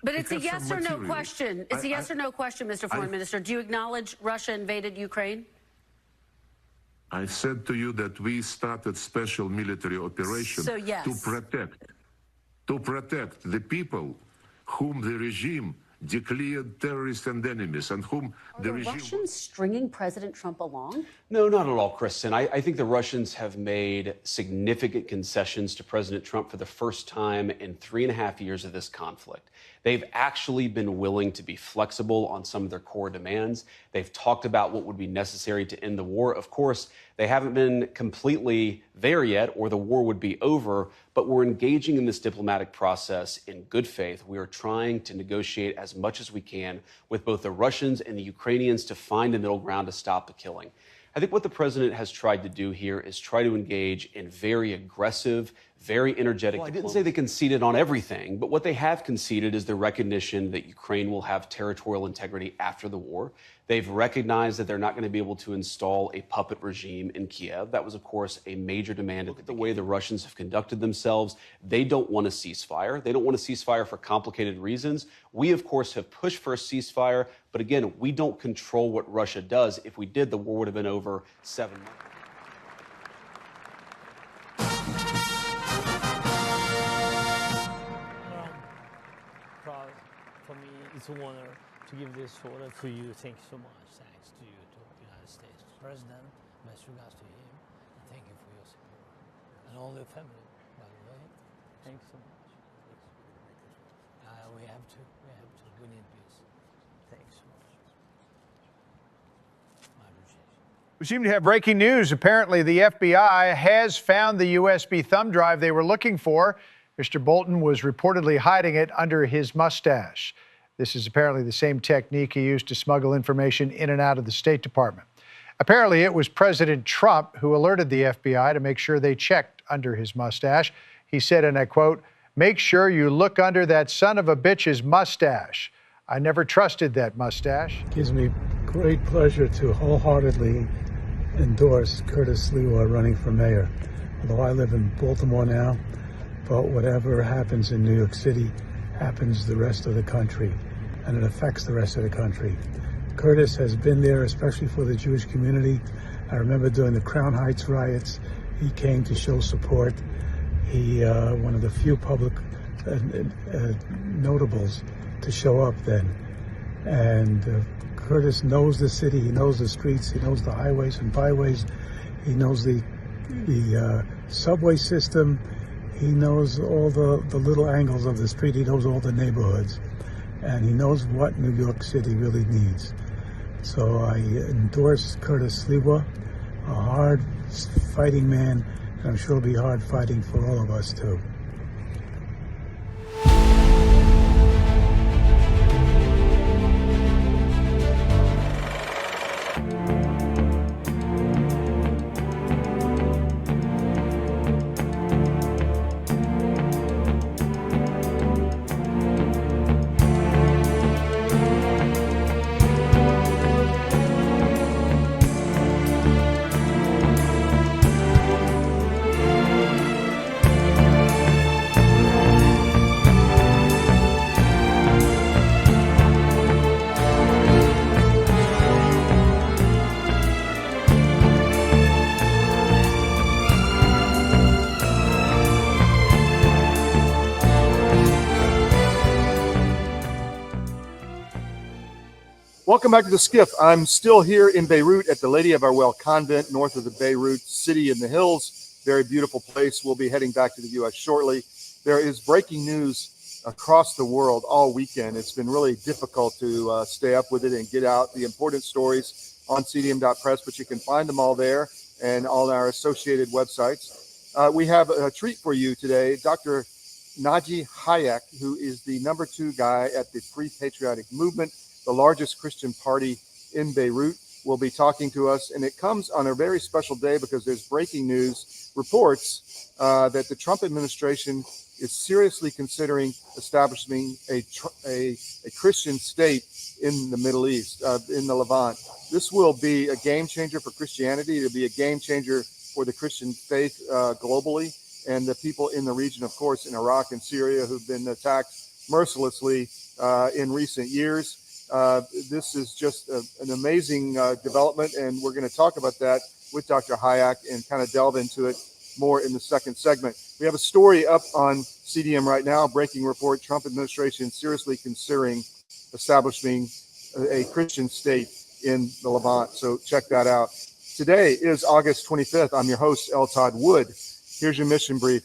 But it's a yes or no question. It's a yes or no question, Mr. Foreign Minister. Do you acknowledge Russia invaded Ukraine? I said to you that we started special military operation So, yes. to protect the people whom the regime declared terrorists and enemies, and whom the regime... Russians stringing President Trump along? No, not at all, Kristen. I think the Russians have made significant concessions to President Trump for the first time in 3.5 years of this conflict. They've actually been willing to be flexible on some of their core demands. They've talked about what would be necessary to end the war. Of course, they haven't been completely there yet, or the war would be over, but we're engaging in this diplomatic process in good faith. We are trying to negotiate as much as we can with both the Russians and the Ukrainians to find a middle ground to stop the killing. I think what the president has tried to do here is try to engage in very aggressive, very energetic. Well, I didn't say they conceded on everything, but what they have conceded is the recognition that Ukraine will have territorial integrity after the war. They've recognized that they're not going to be able to install a puppet regime in Kiev. That was, of course, a major demand. Look at the way the Russians have conducted themselves. They don't want a ceasefire. They don't want a ceasefire for complicated reasons. We, of course, have pushed for a ceasefire. But again, we don't control what Russia does. If we did, the war would have been over 7 months. For me, it's an honor to give this order to you. Thank you so much. Thanks to you, to the United States President. Best regards to him. And thank you for your support. And all your family, by the way. Thanks so much. We have to. We need peace. Thanks so much. My appreciation. We seem to have breaking news. Apparently, the FBI has found the USB thumb drive they were looking for. Mr. Bolton was reportedly hiding it under his mustache. This is apparently the same technique he used to smuggle information in and out of the State Department. Apparently, it was President Trump who alerted the FBI to make sure they checked under his mustache. He said, and I quote, "Make sure you look under that son of a bitch's mustache. I never trusted that mustache." It gives me great pleasure to wholeheartedly endorse Curtis Sliwa running for mayor. Although I live in Baltimore now, but whatever happens in New York City happens the rest of the country, and it affects the rest of the country. Curtis has been there, especially for the Jewish community. I remember during the Crown Heights riots, he came to show support. He, one of the few public notables to show up then. And Curtis knows the city, he knows the streets, he knows the highways and byways, he knows the subway system, he knows all the little angles of the street, he knows all the neighborhoods, and he knows what New York City really needs. So I endorse Curtis Sliwa, a hard fighting man, and I'm sure it'll be hard fighting for all of us too. Welcome back to the SCIF. I'm still here in Beirut at the Lady of Our Well convent, north of the Beirut city in the hills. Very beautiful place. We'll be heading back to the U.S. shortly. there is breaking news across the world all weekend. It's been really difficult to stay up with it and get out the important stories on cdm.press, but you can find them all there and all our associated websites. We have a treat for you today. Dr. Naji Hayek, who is the #2 guy at the Free Patriotic Movement, the largest Christian party in Beirut, will be talking to us. And it comes on a very special day because there's breaking news reports that the Trump administration is seriously considering establishing a Christian state in the Middle East, in the Levant. This will be a game changer for Christianity. It'll be a game changer for the Christian faith globally, and the people in the region, of course, in Iraq and Syria, who've been attacked mercilessly in recent years. This is just an amazing development, and we're going to talk about that with Dr. Hayek and kind of delve into it more in the second segment. We have a story up on CDM right now, breaking report, Trump administration seriously considering establishing a Christian state in the Levant. So check that out. Today is August 25th. I'm your host, L Todd Wood. Here's your mission brief.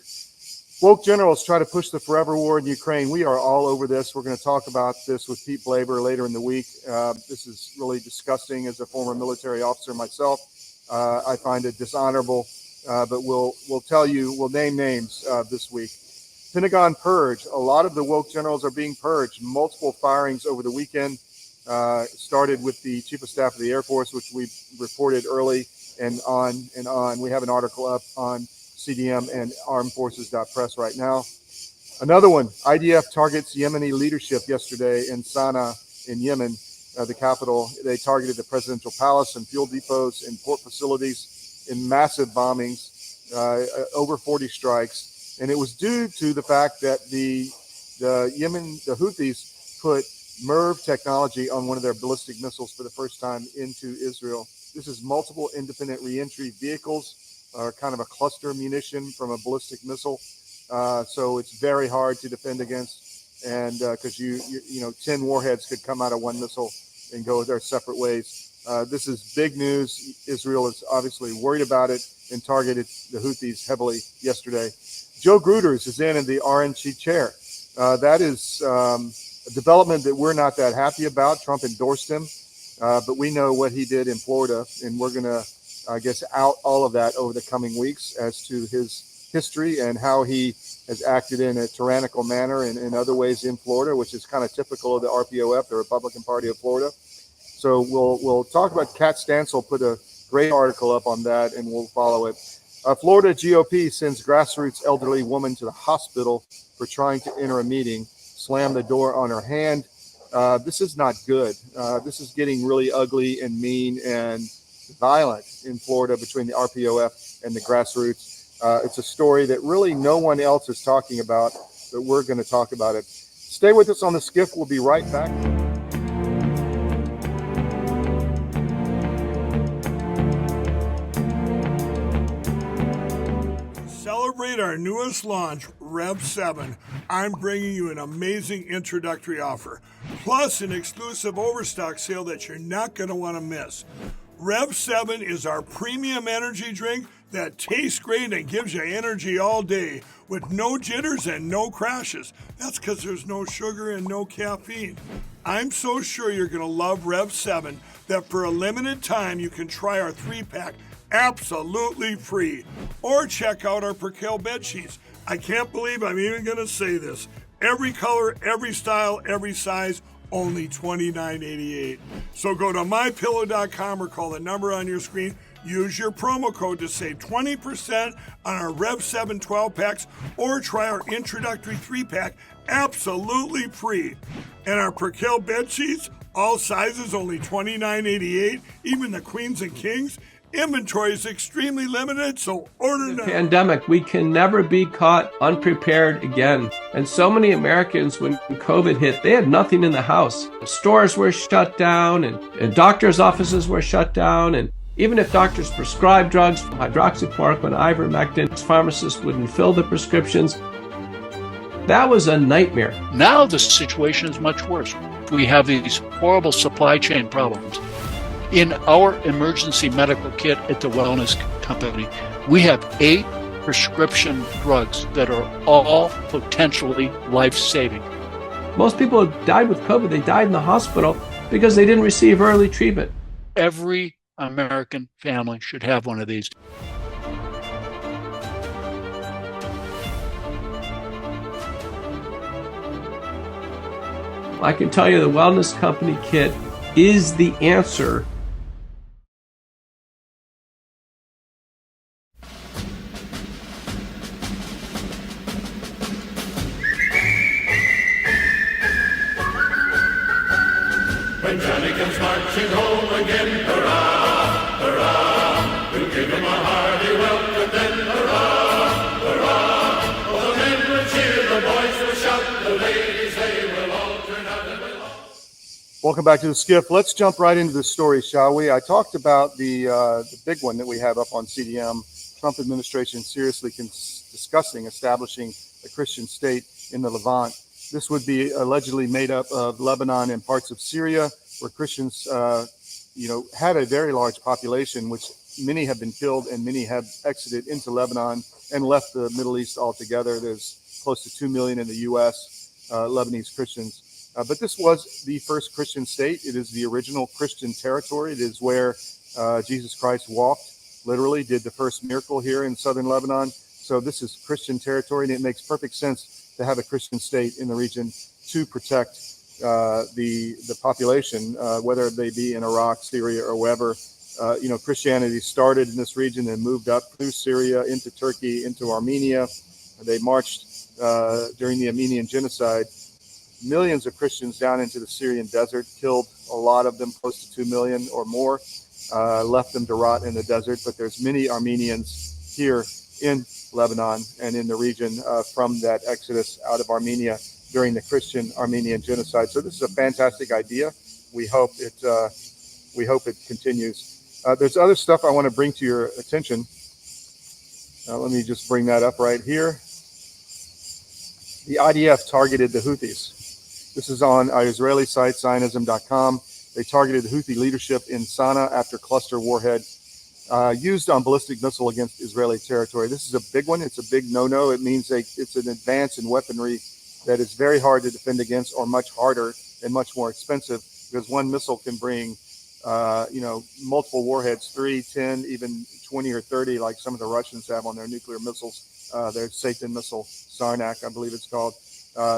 Woke generals try to push the forever war in Ukraine. We are all over this. We're going to talk about this with Pete Blaber later in the week. This is really disgusting. As a former military officer myself, I find it dishonorable, but we'll tell you, we'll name names this week. Pentagon purge. A lot of the woke generals are being purged. Multiple firings over the weekend. Started with the Chief of Staff of the Air Force, which we reported early, and on and on. We have an article up on CDM and armedforces.press right now. Another one, IDF targets Yemeni leadership yesterday in Sana'a in Yemen, the capital. They targeted the presidential palace and fuel depots and port facilities in massive bombings, over 40 strikes. And it was due to the fact that the Houthis put MERV technology on one of their ballistic missiles for the first time into Israel. This is multiple independent reentry vehicles, kind of a cluster munition from a ballistic missile. So it's very hard to defend against, and because you know 10 warheads could come out of one missile and go their separate ways. This is big news. Israel is obviously worried about it and targeted the Houthis heavily yesterday. Joe Gruters is in the RNC Chair. That is a development that we're not that happy about. Trump endorsed him, but we know what he did in Florida, and we're going to, I guess, out all of that over the coming weeks as to his history and how he has acted in a tyrannical manner and in other ways in Florida, which is kind of typical of the RPOF, the Republican Party of Florida. So we'll talk about Kat Stansel, put a great article up on that, and we'll follow it. Florida GOP sends grassroots elderly woman to the hospital for trying to enter a meeting, slammed the door on her hand. This is not good. This is getting really ugly and mean and violent in Florida between the RPOF and the grassroots. It's a story that really no one else is talking about, but we're going to talk about it. Stay with us on the SCIF. We'll be right back. Celebrate our newest launch, Rev 7. I'm bringing you an amazing introductory offer, plus an exclusive overstock sale that you're not going to want to miss. Rev 7 is our premium energy drink that tastes great and gives you energy all day with no jitters and no crashes. That's because there's no sugar and no caffeine. I'm so sure you're going to love Rev 7 that for a limited time you can try our 3-pack absolutely free. Or check out our Percale bed sheets. I can't believe I'm even going to say this. Every color, every style, every size, only $29.88. So go to mypillow.com or call the number on your screen. Use your promo code to save 20% on our Rev 7 12-packs or try our introductory 3-pack absolutely free. And our Percale bed sheets, all sizes, only $29.88, even the queens and kings. Inventory is extremely limited, so order now. Pandemic, we can never be caught unprepared again. And so many Americans, when COVID hit, they had nothing in the house. Stores were shut down and doctors' offices were shut down. And even if doctors prescribed drugs, hydroxychloroquine, ivermectin, pharmacists wouldn't fill the prescriptions. That was a nightmare. Now the situation is much worse. We have these horrible supply chain problems. In our emergency medical kit at the Wellness Company, we have 8 prescription drugs that are all potentially life-saving. Most people who died with COVID, they died in the hospital because they didn't receive early treatment. Every American family should have one of these. I can tell you the Wellness Company kit is the answer. When Johnny comes marching home again, hurrah, hurrah, we'll give him a hearty welcome then, hurrah, hurrah. Oh, the men will cheer, the boys will shout, the ladies, they will all turn out and will all... Welcome back to the SCIF. Let's jump right into the story, shall we? I talked about the big one that we have up on CDM. Trump administration seriously discussing establishing a Christian state in the Levant. This would be allegedly made up of Lebanon and parts of Syria, where Christians, had a very large population, which many have been killed and many have exited into Lebanon and left the Middle East altogether. There's close to 2 million in the U.S. Lebanese Christians. But this was the first Christian state. It is the original Christian territory. It is where Jesus Christ walked, literally did the first miracle here in southern Lebanon. So this is Christian territory, and it makes perfect sense to have a Christian state in the region to protect the population, whether they be in Iraq, Syria, or wherever. Christianity started in this region and moved up through Syria into Turkey, into Armenia. They marched during the Armenian genocide, millions of Christians down into the Syrian desert, killed a lot of them, close to 2 million or more, left them to rot in the desert. But there's many Armenians here in Lebanon and in the region from that exodus out of Armenia during the Christian Armenian genocide. So this is a fantastic idea. We hope it continues. There's other stuff I want to bring to your attention. Let me just bring that up right here. The IDF targeted the Houthis. This is on our Israeli site, Zionism.com. They targeted the Houthi leadership in Sana'a after cluster warhead used on ballistic missile against Israeli territory. This is a big one. It's a big no-no. It means it's an advance in weaponry that is very hard to defend against, or much harder and much more expensive, because one missile can bring, multiple warheads, 3, 10, even 20 or 30, like some of the Russians have on their nuclear missiles. Their Satan missile, Sarnak, I believe it's called.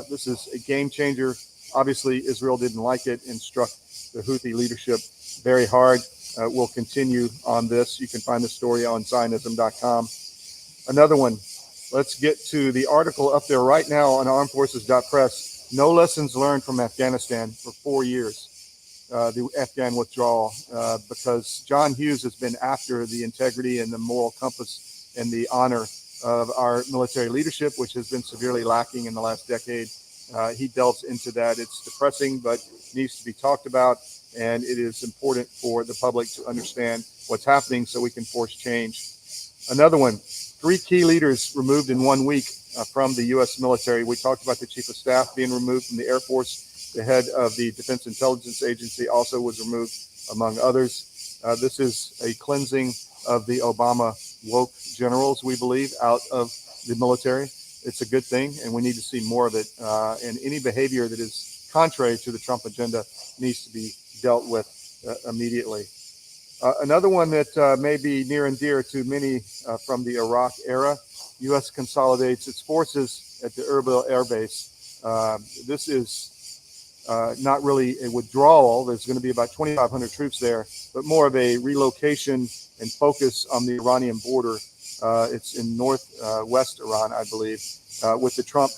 This is a game changer. Obviously, Israel didn't like it and struck the Houthi leadership very hard. We'll continue on this. You can find the story on Zionism.com. Another one. Let's get to the article up there right now on armedforces.press. No lessons learned from Afghanistan for 4 years, the Afghan withdrawal, because John Hughes has been after the integrity and the moral compass and the honor of our military leadership, which has been severely lacking in the last decade. He delves into that. It's depressing, but needs to be talked about, and it is important for the public to understand what's happening so we can force change. Another one. 3 key leaders removed in 1 week from the U.S. military. We talked about the Chief of Staff being removed from the Air Force. The head of the Defense Intelligence Agency also was removed, among others. This is a cleansing of the Obama woke generals, we believe, out of the military. It's a good thing, and we need to see more of it. And any behavior that is contrary to the Trump agenda needs to be dealt with immediately. Another one that may be near and dear to many from the Iraq era, U.S. consolidates its forces at the Erbil Air Base. This is not really a withdrawal. There's going to be about 2,500 troops there, but more of a relocation and focus on the Iranian border. It's in northwest Iran, I believe, with the Trump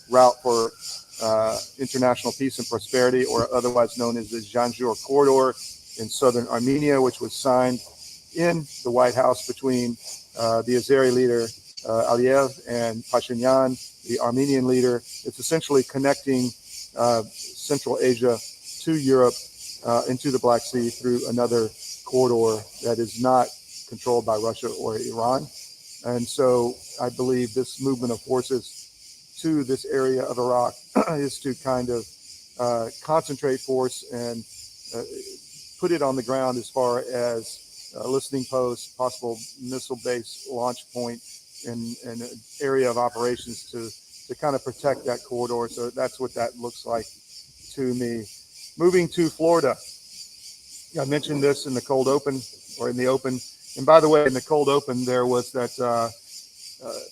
route for international peace and prosperity, or otherwise known as the Janjur Corridor, in southern Armenia, which was signed in the White House between the Azeri leader Aliyev and Pashinyan, the Armenian leader. It's essentially connecting Central Asia to Europe into the Black Sea through another corridor that is not controlled by Russia or Iran. And so I believe this movement of forces to this area of Iraq is to kind of concentrate force and put it on the ground as far as listening posts, possible missile-based launch point, and an area of operations to kind of protect that corridor. So that's what that looks like to me. Moving to Florida. I mentioned this in the cold open, or in the open. And by the way, in the cold open, there was that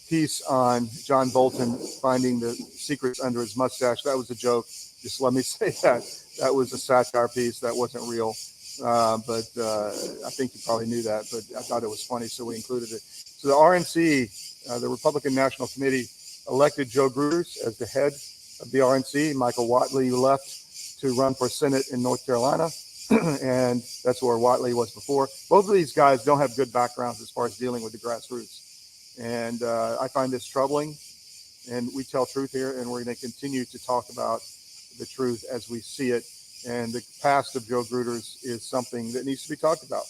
piece on John Bolton finding the secrets under his mustache. That was a joke. Just let me say that. That was a satire piece. That wasn't real. But I think you probably knew that, but I thought it was funny, so we included it. So the RNC, the Republican National Committee, elected Joe Gruters as the head of the RNC. Michael Whatley left to run for Senate in North Carolina. And that's where Whatley was before. Both of these guys don't have good backgrounds as far as dealing with the grassroots. And I find this troubling. And we tell truth here, and we're going to continue to talk about the truth as we see it. And the past of Joe Gruters is something that needs to be talked about.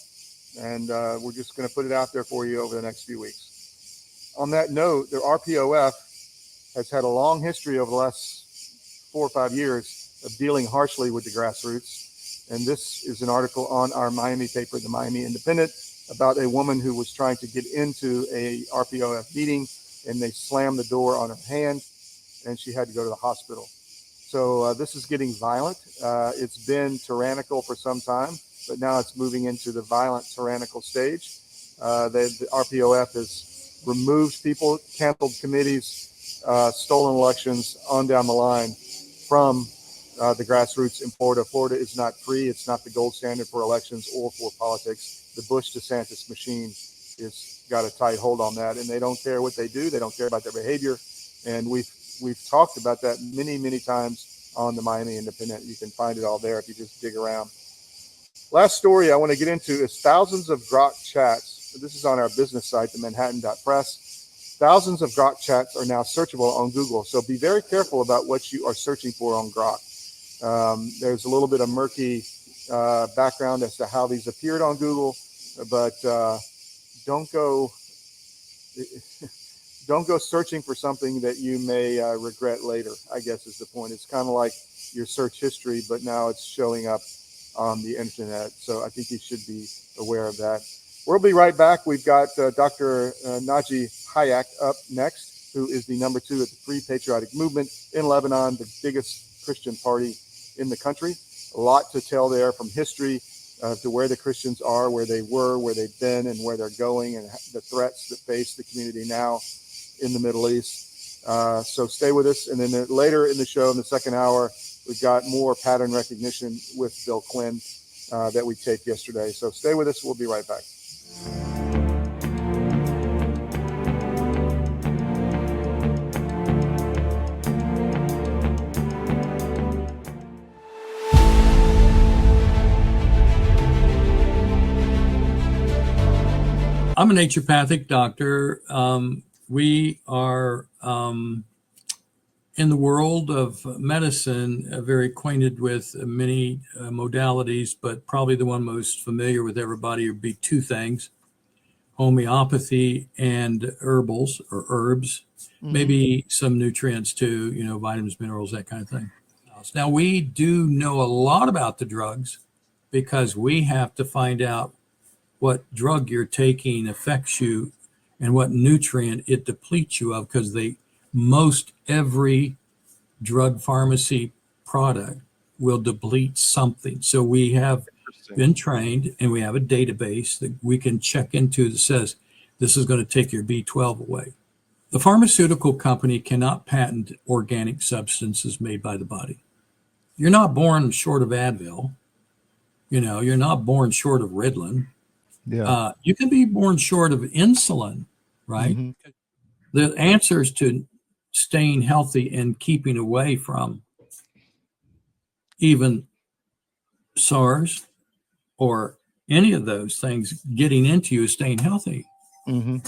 And we're just going to put it out there for you over the next few weeks. On that note, the RPOF has had a long history over the last 4 or 5 years of dealing harshly with the grassroots. And this is an article on our Miami paper, the Miami Independent, about a woman who was trying to get into a RPOF meeting, and they slammed the door on her hand, and she had to go to the hospital. So this is getting violent. It's been tyrannical for some time, but now it's moving into the violent, tyrannical stage. The RPOF has removed people, canceled committees, stolen elections, on down the line from the grassroots in Florida. Florida is not free. It's not the gold standard for elections or for politics. The Bush-DeSantis machine has got a tight hold on that, and they don't care what they do. They don't care about their behavior. And we've talked about that many, many times on the Miami Independent. You can find it all there if you just dig around. Last story I want to get into is thousands of Grok chats. This is on our business site, the Manhattan.press. Thousands of Grok chats are now searchable on Google. So be very careful about what you are searching for on Grok. There's a little bit of murky background as to how these appeared on Google, but don't go searching for something that you may regret later, I guess is the point. It's kind of like your search history, but now it's showing up on the internet. So I think you should be aware of that. We'll be right back. We've got Dr. Naji Hayek up next, who is the #2 at the Free Patriotic Movement in Lebanon, the biggest Christian party in the country. A lot to tell there, from history to where the Christians are, where they were, where they've been, and where they're going, and the threats that face the community now in the Middle East. So stay with us. And then later in the show, in the second hour, we've got more pattern recognition with Bill Quinn that we taped yesterday. So stay with us. We'll be right back. I'm a naturopathic doctor. We are in the world of medicine very acquainted with many modalities, but probably the one most familiar with everybody would be 2 things: homeopathy and herbals or herbs, maybe some nutrients too, vitamins, minerals, that kind of thing. Now, we do know a lot about the drugs because we have to find out what drug you're taking affects you and what nutrient it depletes you of, because most every drug pharmacy product will deplete something. So we have been trained, and we have a database that we can check into that says this is going to take your B12 away. The pharmaceutical company cannot patent organic substances made by the body. You're not born short of Advil. You're not born short of Ritalin. Yeah. You can be born short of insulin, right? Mm-hmm. The answers to staying healthy and keeping away from even SARS or any of those things getting into you is staying healthy. Mm-hmm.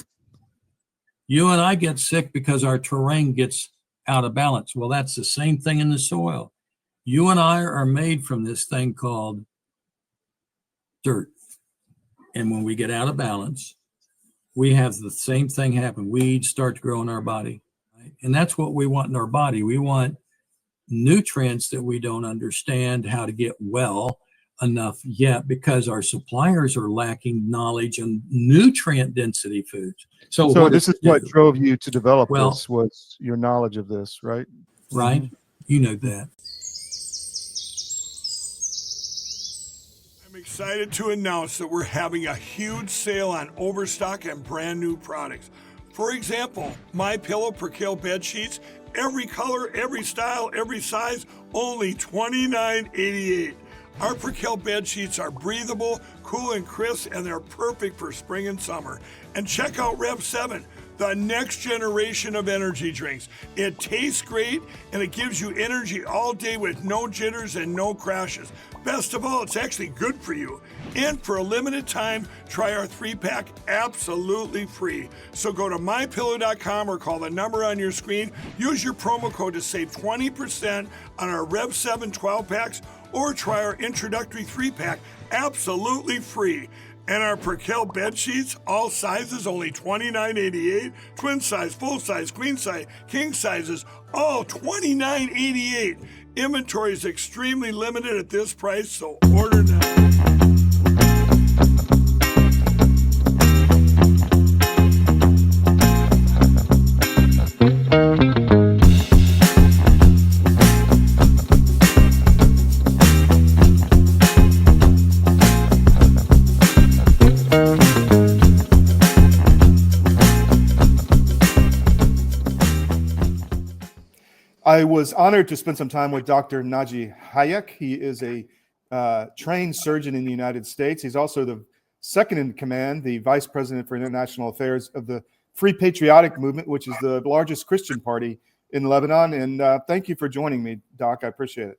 You and I get sick because our terrain gets out of balance. Well, that's the same thing in the soil. You and I are made from this thing called dirt. And when we get out of balance, we have the same thing happen. Weeds start to grow in our body. Right? And that's what we want in our body. We want nutrients that we don't understand how to get well. enough yet because our suppliers are lacking knowledge on nutrient density foods. So this is what drove you to develop Well, this, was your knowledge of this, right? Right? Mm-hmm. You know that. I'm excited to announce that we're having a huge sale on overstock and brand new products. For example, My Pillow Percale bed sheets, every color, every style, every size, only $29.88. Our Percale bed sheets are breathable, cool and crisp, and they're perfect for spring and summer. And check out Rev 7, the next generation of energy drinks. It tastes great, and it gives you energy all day with no jitters and no crashes. Best of all, it's actually good for you. And for a limited time, try our 3-pack absolutely free. So go to mypillow.com or call the number on your screen. Use your promo code to save 20% on our Rev 7 12-packs, or try our introductory 3-pack absolutely free. And our Percale bed sheets, all sizes, only $29.88. Twin size, full size, queen size, king sizes, all $29.88. Inventory is extremely limited at this price, so order now. I was honored to spend some time with Dr. Naji Hayek. He is a trained surgeon in the United States. He's also the second in command, the Vice President for International Affairs of the Free Patriotic Movement, which is the largest Christian party in Lebanon. And thank you for joining me, Doc. I appreciate it.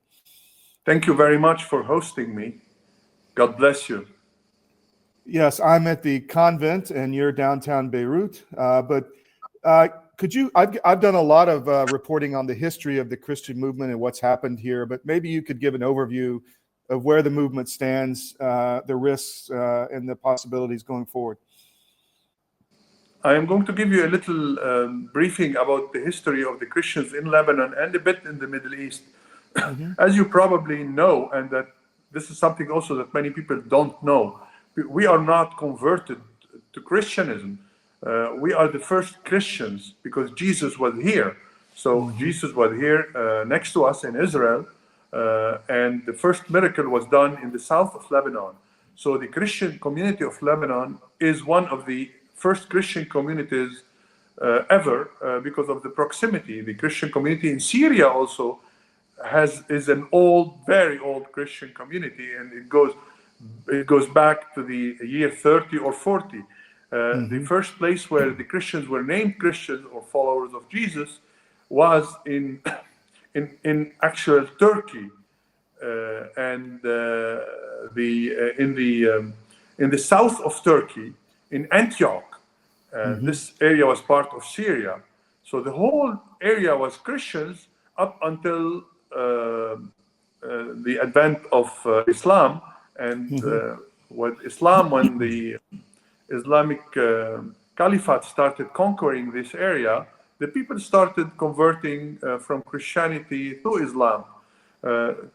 Thank you very much for hosting me. God bless you. Yes, I'm at the convent, and you're downtown Beirut. Could you? I've done a lot of reporting on the history of the Christian movement and what's happened here, but maybe you could give an overview of where the movement stands, the risks, and the possibilities going forward. I am going to give you a little briefing about the history of the Christians in Lebanon and a bit in the Middle East. Mm-hmm. As you probably know, and that this is something also that many people don't know, we are not converted to Christianism. We are the first Christians because Jesus was here. So mm-hmm. Jesus was here next to us in Israel, and the first miracle was done in the south of Lebanon. So the Christian community of Lebanon is one of the first Christian communities ever because of the proximity. The Christian community in Syria also is an old, very old Christian community, and it goes back to the year 30 or 40. Mm-hmm. The first place where the Christians were named Christians or followers of Jesus was in actual Turkey, and in the south of Turkey, in Antioch. Mm-hmm. This area was part of Syria, so the whole area was Christians up until the advent of Islam, and mm-hmm. When the Islamic Caliphate started conquering this area, the people started converting from Christianity to Islam.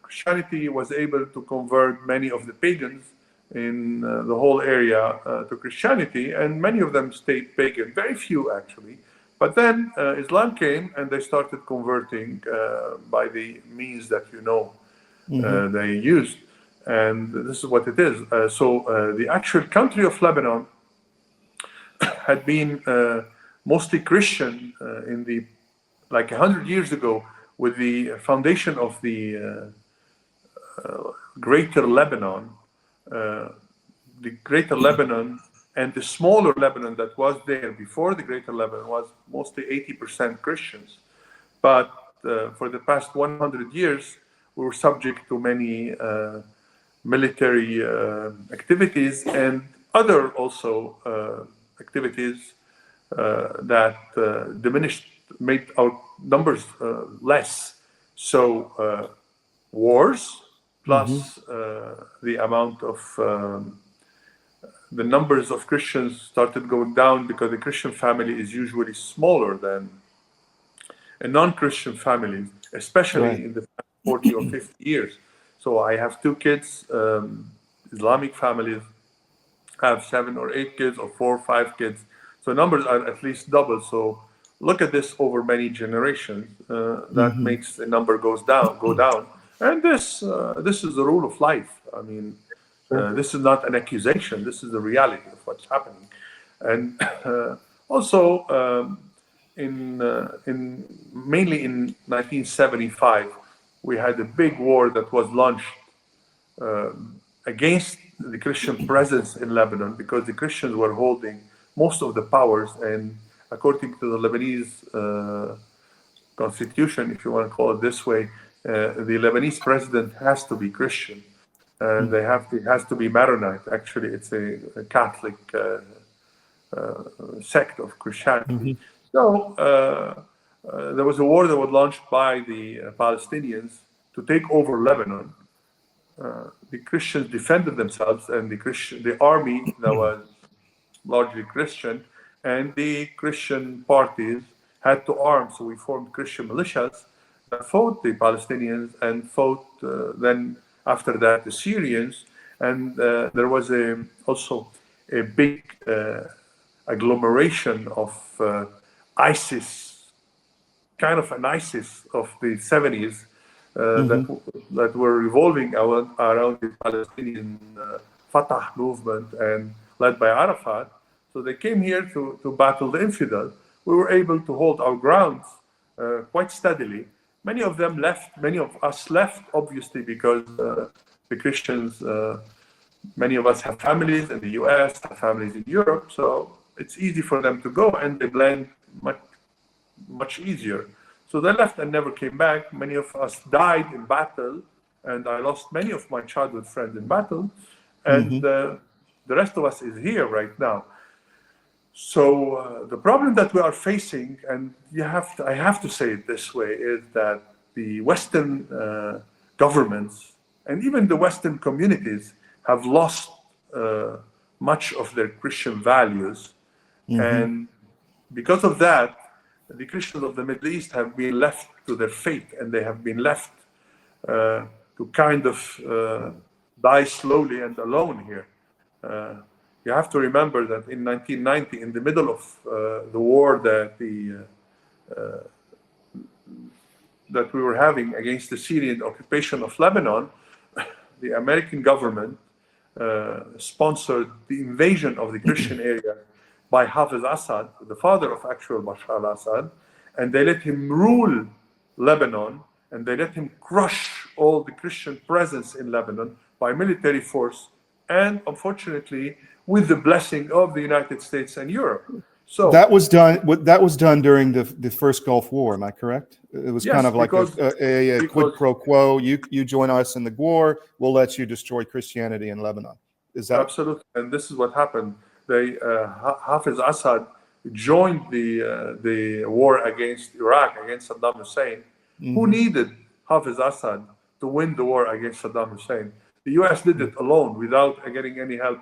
Christianity was able to convert many of the pagans in the whole area to Christianity, and many of them stayed pagan, very few actually. But then Islam came and they started converting by the means that mm-hmm. They used. And this is what it is. So the actual country of Lebanon had been mostly Christian in the 100 years ago, with the foundation of the Greater Lebanon. The Greater Lebanon and the smaller Lebanon that was there before the Greater Lebanon was mostly 80% Christians. But for the past 100 years, we were subject to many military activities and other also activities that made our numbers less. So wars plus mm-hmm. The amount of the numbers of Christians started going down, because the Christian family is usually smaller than a non-Christian family, especially right. in the past 40 or 50 years. So I have 2 kids. Islamic families have 7 or 8 kids, or 4 or 5 kids. So numbers are at least double. So look at this over many generations. That makes the number go down. And this is the rule of life. I mean, this is not an accusation. This is the reality of what's happening. And also, mainly in 1975, we had a big war that was launched against the Christian presence in Lebanon, because the Christians were holding most of the powers, and according to the Lebanese constitution, if you want to call it this way, the Lebanese president has to be Christian, and it has to be Maronite. Actually, it's a Catholic sect of Christianity. So there was a war that was launched by the Palestinians to take over Lebanon. The Christians defended themselves, and the army that was largely Christian, and the Christian parties had to arm. So we formed Christian militias that fought the Palestinians and fought then after that the Syrians. And there was also a big agglomeration of ISIS, kind of an ISIS of the 70s. That were revolving around the Palestinian Fatah movement and led by Arafat. So they came here to battle the infidel. We were able to hold our grounds quite steadily. Many of them left, many of us left, obviously, because the Christians, many of us have families in the US, have families in Europe, so it's easy for them to go, and they blend much easier. So they left and never came back. Many of us died in battle, and I lost many of my childhood friends in battle, and the rest of us is here right now. So the problem that we are facing, and I have to say it this way, is that the Western governments and even the Western communities have lost much of their Christian values, and because of that, the Christians of the Middle East have been left to their fate, and they have been left to kind of die slowly and alone here. You have to remember that in 1990, in the middle of the war that we were having against the Syrian occupation of Lebanon, the American government sponsored the invasion of the Christian area by Hafiz Assad, the father of actual Bashar al-Assad, and they let him rule Lebanon, and they let him crush all the Christian presence in Lebanon by military force, and unfortunately, with the blessing of the United States and Europe. So that was done during the first Gulf War. Am I correct? It was kind of like a quid pro quo. You join us in the war, we'll let you destroy Christianity in Lebanon. Is that absolutely? And this is what happened. Hafiz Assad joined the war against Iraq, against Saddam Hussein. Who needed Hafiz Assad to win the war against Saddam Hussein? The U.S. did it alone without getting any help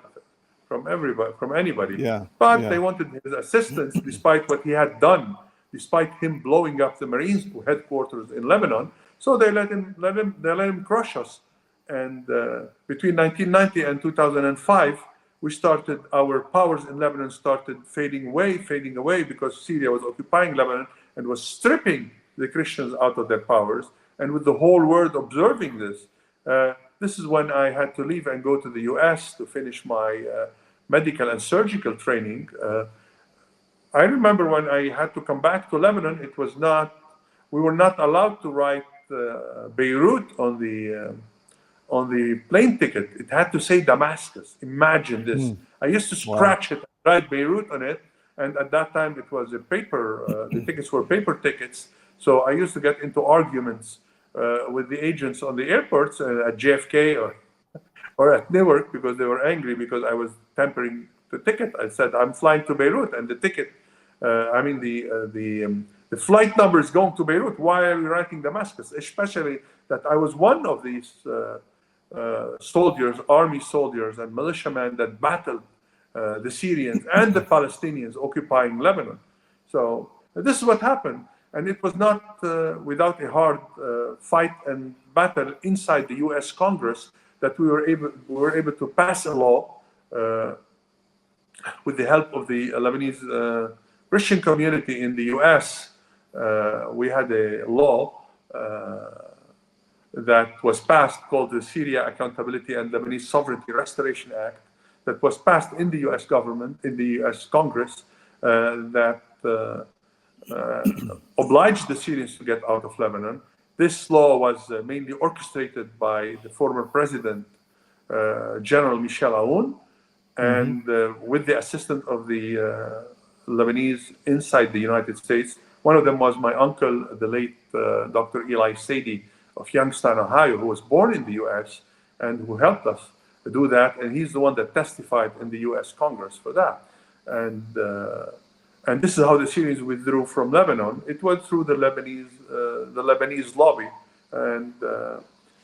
from anybody. But they wanted his assistance, despite what he had done, despite him blowing up the Marines headquarters in Lebanon. So they let him crush us. And between 1990 and 2005, our powers in Lebanon started fading away because Syria was occupying Lebanon and was stripping the Christians out of their powers. And with the whole world observing this, this is when I had to leave and go to the US to finish my medical and surgical training. I remember when I had to come back to Lebanon, we were not allowed to write Beirut on the plane ticket. It had to say Damascus. Imagine this. I used to scratch it, write Beirut on it, and at that time it was a paper, the tickets were paper tickets, so I used to get into arguments with the agents on the airports at JFK or at Newark, because they were angry because I was tampering the ticket. I said, I'm flying to Beirut, and the ticket, the flight number is going to Beirut. Why are you writing Damascus? Especially that I was one of these soldiers, army soldiers and militiamen that battled the Syrians and the Palestinians occupying Lebanon. So this is what happened. And it was not without a hard fight and battle inside the U.S. Congress that we were able to pass a law with the help of the Lebanese Christian community in the U.S. We had a law that was passed called the Syria Accountability and Lebanese Sovereignty Restoration Act that was passed in the U.S. government, in the U.S. Congress, that obliged the Syrians to get out of Lebanon. This law was mainly orchestrated by the former president, General Michel Aoun, and with the assistance of the Lebanese inside the United States. One of them was my uncle, the late Dr. Eli Sadie of Youngstown, Ohio, who was born in the U.S. and who helped us do that. And he's the one that testified in the U.S. Congress for that. And this is how the Syrians withdrew from Lebanon. It was through the Lebanese lobby. And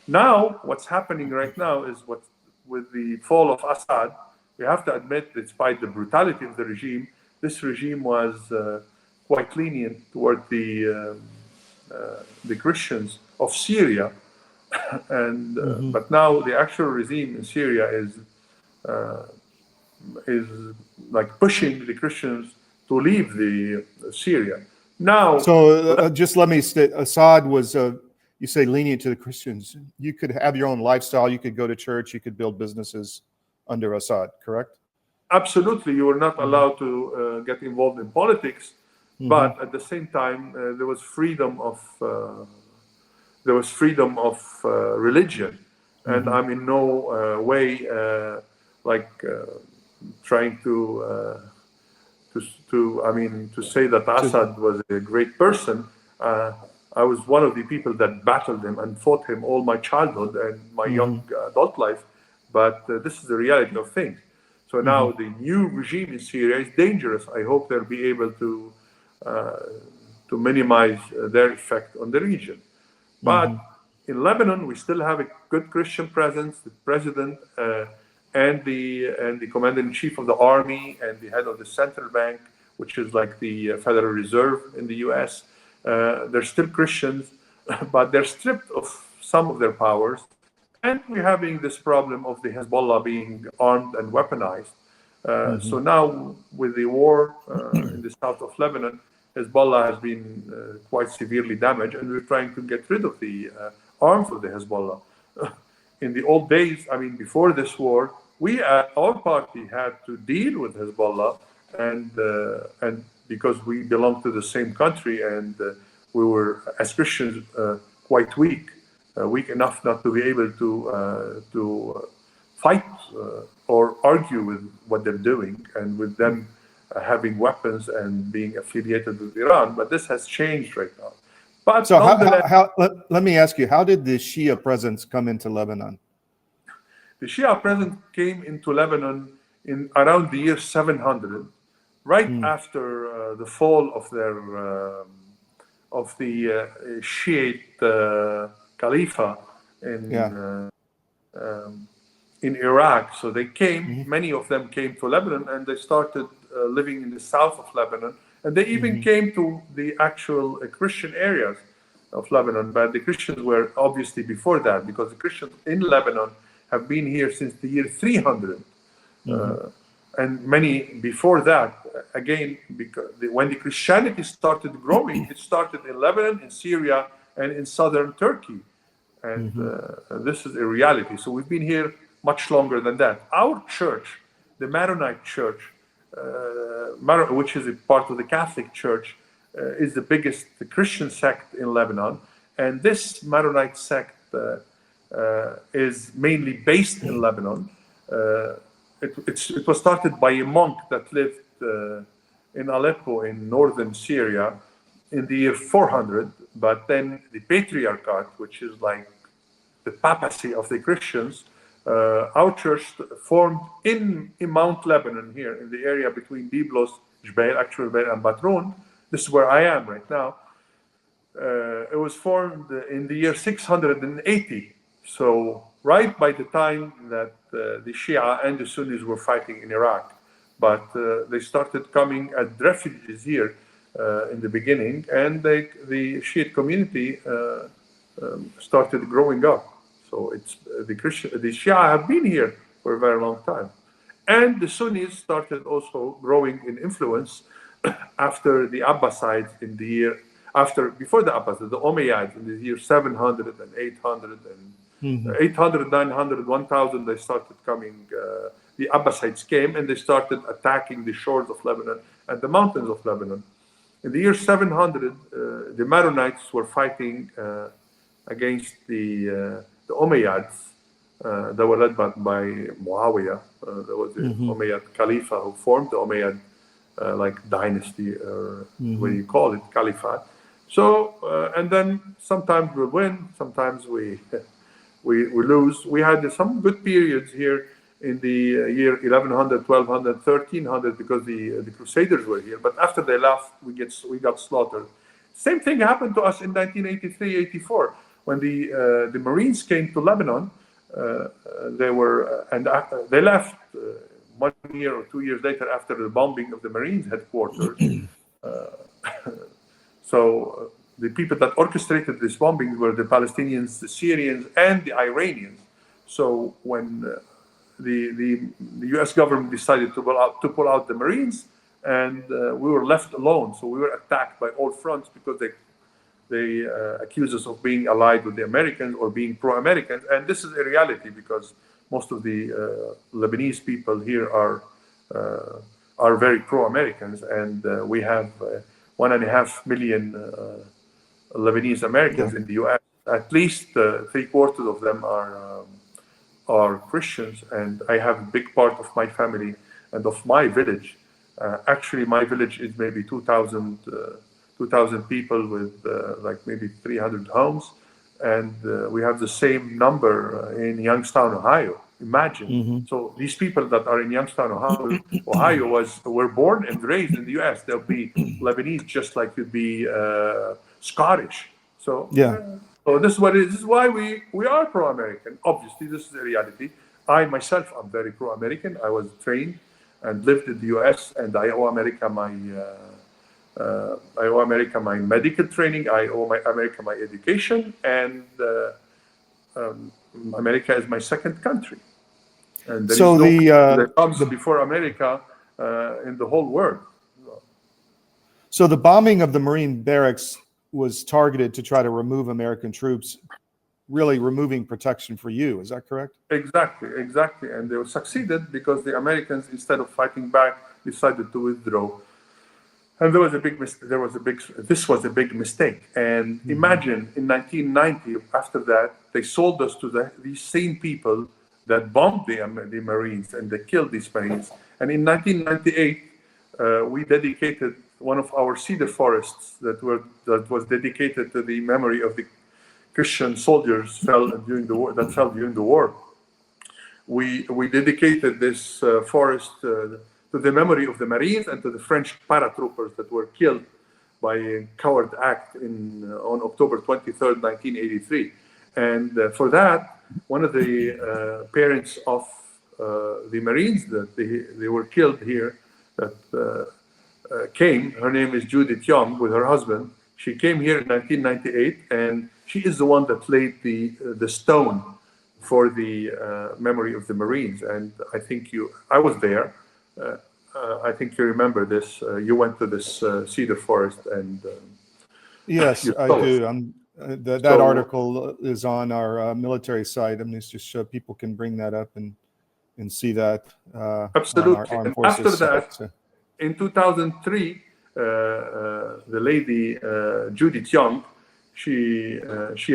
now what's happening right now is what, with the fall of Assad, we have to admit, despite the brutality of the regime, this regime was quite lenient toward the Christians of Syria. And but now the actual regime in Syria is like pushing the Christians to leave the Syria. Now, so just let me state, Assad was, you say lenient to the Christians. You could have your own lifestyle. You could go to church. You could build businesses under Assad, correct? Absolutely. You were not allowed to get involved in politics, but at the same time, there was freedom of religion, and I'm in no way trying to say that Assad was a great person. I was one of the people that battled him and fought him all my childhood and my young adult life. But this is the reality of things. So now the new regime in Syria is dangerous. I hope they'll be able to minimize their effect on the region. But in Lebanon, we still have a good Christian presence. The president and the commander-in-chief of the army and the head of the central bank, which is like the Federal Reserve in the U.S., they're still Christians, but they're stripped of some of their powers. And we're having this problem of the Hezbollah being armed and weaponized. So now with the war in the south of Lebanon, Hezbollah has been quite severely damaged, and we're trying to get rid of the arms of the Hezbollah. In the old days, before this war, we at our party had to deal with Hezbollah, and because we belong to the same country, and we were, as Christians, quite weak enough not to be able to fight or argue with what they're doing, and with them having weapons and being affiliated with Iran. But this has changed right now. But so let me ask you, how did the Shia presence come into Lebanon? The Shia presence came into Lebanon in around the year 700, right after the fall of the Shiite Khalifa in Iraq. So they came, many of them came to Lebanon, and they started living in the south of Lebanon. And they even came to the actual Christian areas of Lebanon. But the Christians were obviously before that, because the Christians in Lebanon have been here since the year 300. And many before that, again, because when the Christianity started growing, it started in Lebanon, in Syria, and in southern Turkey. And this is a reality. So we've been here much longer than that. Our church, the Maronite Church, which is a part of the Catholic Church, is the biggest Christian sect in Lebanon. And this Maronite sect is mainly based in Lebanon. It was started by a monk that lived in Aleppo in northern Syria in the year 400. But then the Patriarchate, which is like the papacy of the Christians, our church formed in Mount Lebanon here, in the area between Byblos, Jbeil, actual Jbeil, and Batroun. This is where I am right now. It was formed in the year 680. So right by the time that the Shia and the Sunnis were fighting in Iraq. But they started coming as refugees here in the beginning, and the Shiite community started growing up. So it's the Shia have been here for a very long time, and the Sunnis started also growing in influence after the Abbasides in the year before the Abbasids, the Umayyads in the year 700 and 800 and 800, 900, 1000. They started coming. The Abbasides came and they started attacking the shores of Lebanon and the mountains of Lebanon. In the year 700, the Maronites were fighting against the Umayyads that were led by Muawiyah. There was the Umayyad Khalifa who formed the Umayyad dynasty, or what do you call it, Caliphate. So, and then sometimes we win, sometimes we lose. We had some good periods here in the year 1100, 1200, 1300 because the Crusaders were here. But after they left, we got slaughtered. Same thing happened to us in 1983, 84 when the Marines came to Lebanon. They left 1 year or 2 years later after the bombing of the Marines headquarters. So the people that orchestrated this bombing were the Palestinians, the Syrians, and the Iranians. So when the U.S. government decided to pull out the Marines, and we were left alone. So we were attacked by all fronts because they accused us of being allied with the Americans or being pro-Americans. And this is a reality because most of the Lebanese people here are very pro-Americans, and we have 1.5 million Lebanese Americans in the U.S. At least 3/4 of them are Christians, and I have a big part of my family and of my village. Actually, my village is maybe 2,000 people with maybe 300 homes, and we have the same number in Youngstown, Ohio. Imagine. So these people that are in Youngstown, Ohio, were born and raised in the U.S. They'll be Lebanese just like you'd be Scottish. So so this is what it is. This is why we are pro-American. Obviously, this is a reality. I myself am very pro-American. I was trained and lived in the U.S. and I owe America my medical training. I owe America my education, and America is my second country. And there is that comes before America in the whole world. So the bombing of the Marine barracks was targeted to try to remove American troops, really removing protection for you. Is that correct? Exactly. And they succeeded because the Americans, instead of fighting back, decided to withdraw. And this was a big mistake. And imagine in 1990, after that, they sold us to these same people that bombed the Marines and they killed these Marines. And in 1998, we dedicated one of our cedar forests that was dedicated to the memory of the Christian soldiers fell during the war. We dedicated this forest to the memory of the Marines and to the French paratroopers that were killed by a coward act on October 23rd, 1983. And for that, one of the parents of the Marines that they were killed here that came, her name is Judith Young, with her husband. She came here in 1998, and she is the one that laid the stone for the memory of the Marines. And I think I was there. I think you remember this. You went to this cedar forest, and yes, I do. That article is on our military site. I mean, it's just so people can bring that up and see that. Absolutely. And after that, in 2003, the lady Judith Young, she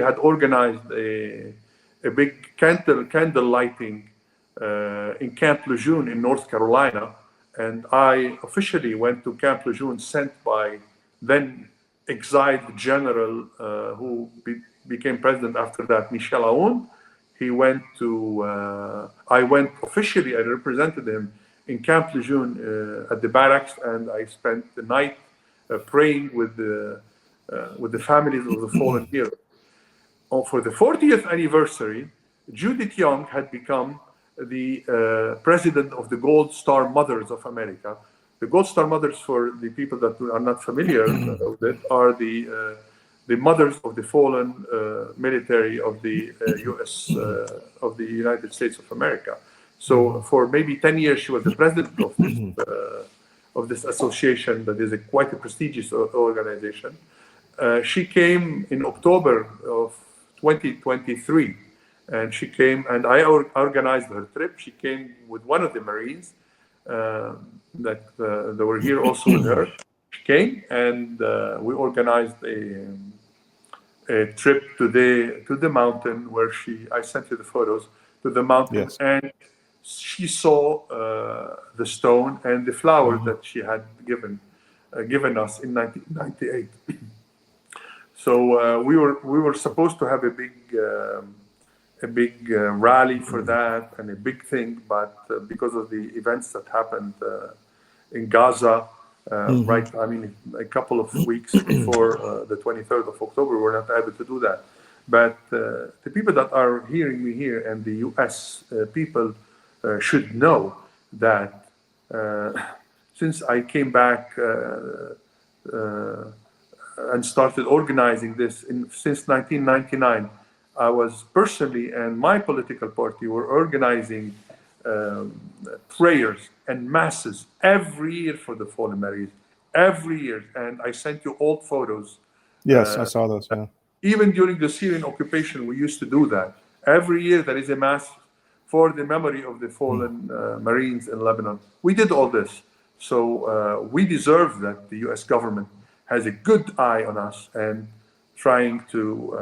had organized a big candle lighting in Camp Lejeune in North Carolina, and I officially went to Camp Lejeune, sent by then exiled general who became president after that, Michel Aoun. He went to. I went officially. I represented him in Camp Lejeune at the barracks, and I spent the night praying with the families of the fallen heroes. For the 40th anniversary, Judith Young had become the president of the Gold Star Mothers of America. The Gold Star mothers, for the people that are not familiar with it, are the mothers of the fallen military of the U.S. Of the United States of America. So for maybe 10 years, she was the president of this association that is quite a prestigious organization. She came in October of 2023, and she came, and I organized her trip. She came with one of the Marines that were here also with her. She came, and we organized a trip to the mountain where I sent you the photos, to the mountain, yes. And she saw the stone and the flowers that she had given us in 1998. So we were supposed to have a big rally for that and a big thing, but because of the events that happened in Gaza, right? I mean, a couple of weeks before the 23rd of October, we're not able to do that. But the people that are hearing me here and the U.S. People should know that since I came back and started organizing this since 1999, I was personally, and my political party were organizing prayers and masses every year for the fallen Marines, every year. And I sent you old photos. Yes, I saw those. Yeah. Even during the Syrian occupation, we used to do that. Every year there is a mass for the memory of the fallen Marines in Lebanon. We did all this. So we deserve that the U.S. government has a good eye on us and trying to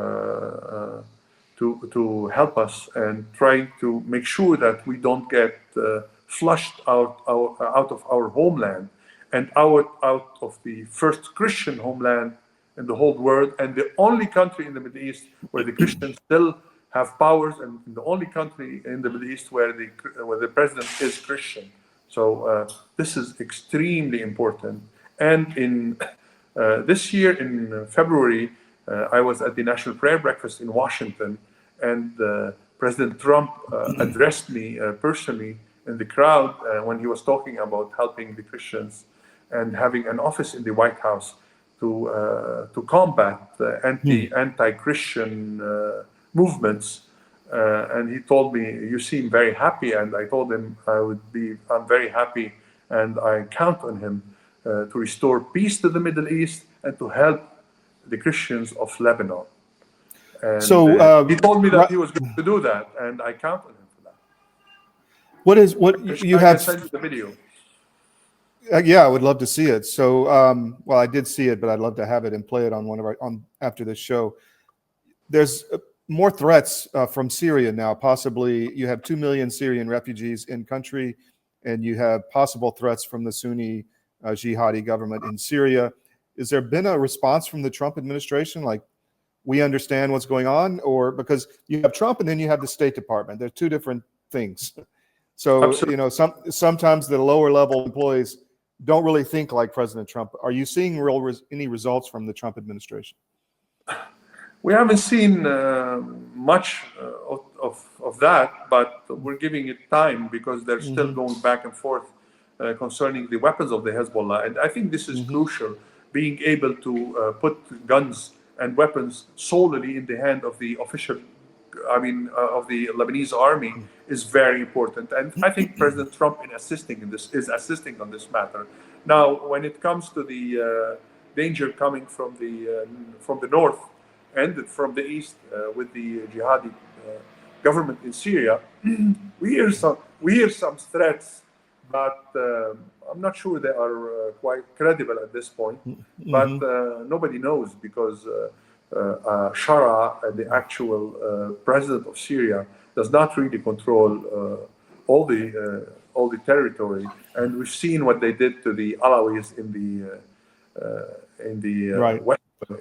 help us and trying to make sure that we don't get flushed out of our homeland and out of the first Christian homeland in the whole world, and the only country in the Middle East where the Christians still have powers, and the only country in the Middle East where the president is Christian. So this is extremely important. And in this year in February, I was at the National Prayer Breakfast in Washington, and President Trump addressed me personally in the crowd when he was talking about helping the Christians and having an office in the White House to combat anti-Christian movements. And he told me, "You seem very happy," and I told him I'm very happy, and I count on him to restore peace to the Middle East and to help the Christians of Lebanon. And so he told me that he was going to do that, and I count on him for that. What you have? I sent you the video. Yeah, I would love to see it. So, well, I did see it, but I'd love to have it and play it on after this show. There's more threats from Syria now. Possibly, you have 2 million Syrian refugees in country, and you have possible threats from the Sunni jihadi government in Syria. Has there been a response from the Trump administration, like, we understand what's going on, or because you have Trump and then you have the State Department? They're two different things. So, Absolutely. you know, sometimes the lower level employees don't really think like President Trump. Are you seeing any results from the Trump administration? We haven't seen much of that, but we're giving it time because they're still going back and forth concerning the weapons of the Hezbollah. And I think this is crucial, being able to put guns and weapons solely in the hand of the official, of the Lebanese army is very important. And I think President Trump is assisting on this matter. Now, when it comes to the danger coming from the north and from the east with the jihadi government in Syria, we hear some threats, but I'm not sure they are quite credible at this point. But nobody knows, because Shara, the actual president of Syria, does not really control all the territory, and we've seen what they did to the Alawis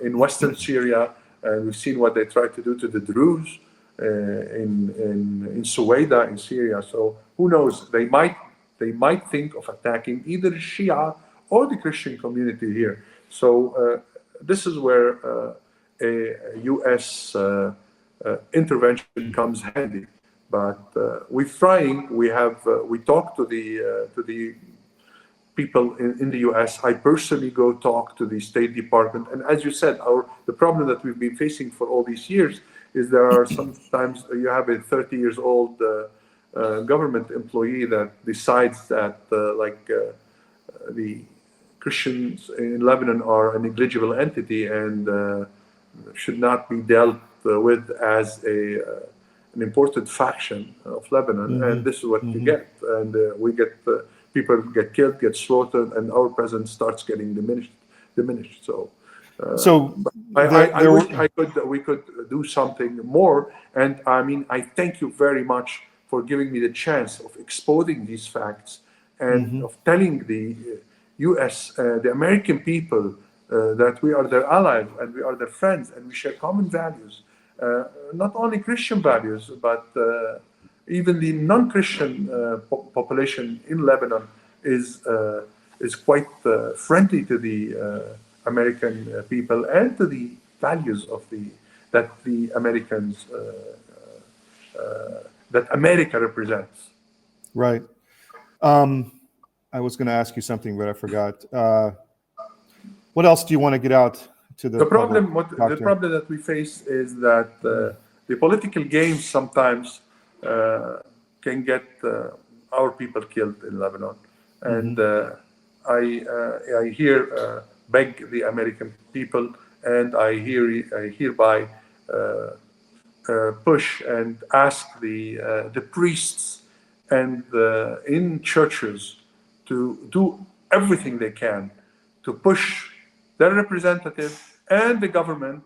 in western Syria, and we've seen what they tried to do to the Druze in Suwaida in Syria. So who knows? They might think of attacking either Shia or the Christian community here. So this is where a U.S. Intervention comes handy. But we're trying. We talked to the people in the US. I personally go talk to the State Department. And as you said, the problem that we've been facing for all these years is there are sometimes you have a 30 years old government employee that decides that the Christians in Lebanon are a negligible entity and should not be dealt with as an important faction of Lebanon. And this is what you get. And we get people get killed, get slaughtered, and our presence starts getting diminished. So I wish we could do something more. And I mean, I thank you very much for giving me the chance of exposing these facts and of telling the U.S., the American people, that we are their allies and we are their friends and we share common values, not only Christian values, but even the non-Christian population in Lebanon is quite friendly to the American people and to the values of that the Americans that America represents. Right. I was going to ask you something, but I forgot. What else do you want to get out to the problem? public, The problem that we face is that the political games sometimes can get our people killed in Lebanon, and I beg the American people, and I hereby push and ask the priests and in churches to do everything they can to push their representative and the government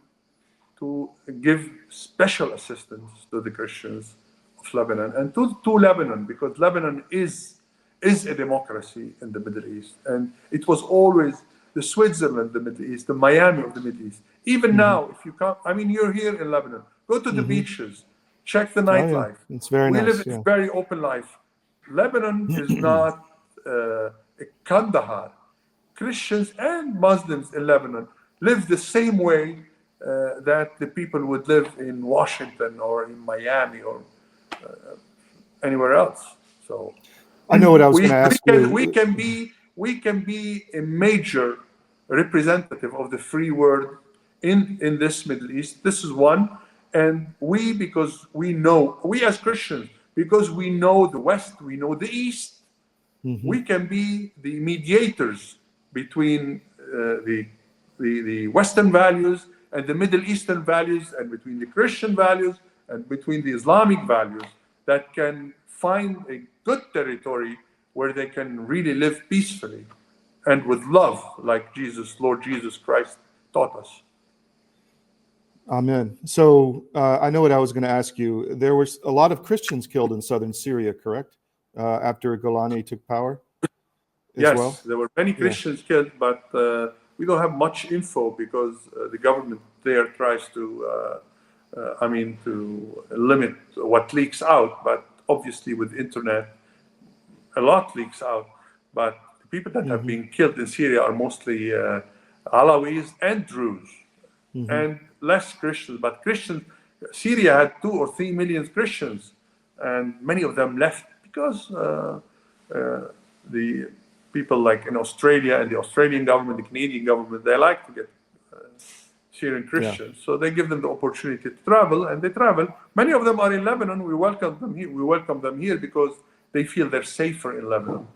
to give special assistance to the Christians of Lebanon and to Lebanon, because Lebanon is a democracy in the Middle East, and it was always the Switzerland of the Middle East, the Miami of the Middle East. Even now, if you come, I mean, you're here in Lebanon, go to the beaches, check the nightlife. It's very nice. We live a very open life. Lebanon is not a Kandahar. Christians and Muslims in Lebanon live the same way that the people would live in Washington or in Miami or anywhere else. So I know what I was going to ask you. We can be a major representative of the free world in this Middle East. This is one. And because we as Christians, because we know the West, we know the East, we can be the mediators between the Western values and the Middle Eastern values, and between the Christian values and between the Islamic values, that can find a good territory where they can really live peacefully and with love, like Lord Jesus Christ taught us. Amen. So I know what I was going to ask you. There was a lot of Christians killed in southern Syria, correct? After Golani took power? Yes, there were many Christians killed, but we don't have much info because the government there tries to limit what leaks out. But obviously with internet, a lot leaks out. But the people that have been killed in Syria are mostly Alawis and Druze, and less Christians. But Christians, Syria had 2 or 3 million Christians, and many of them left because the people like in Australia and the Australian government, the Canadian government, they like to get Syrian Christians. So they give them the opportunity to travel, and they travel. Many of them are in Lebanon. We welcome them here. We welcome them here because they feel they're safer in Lebanon.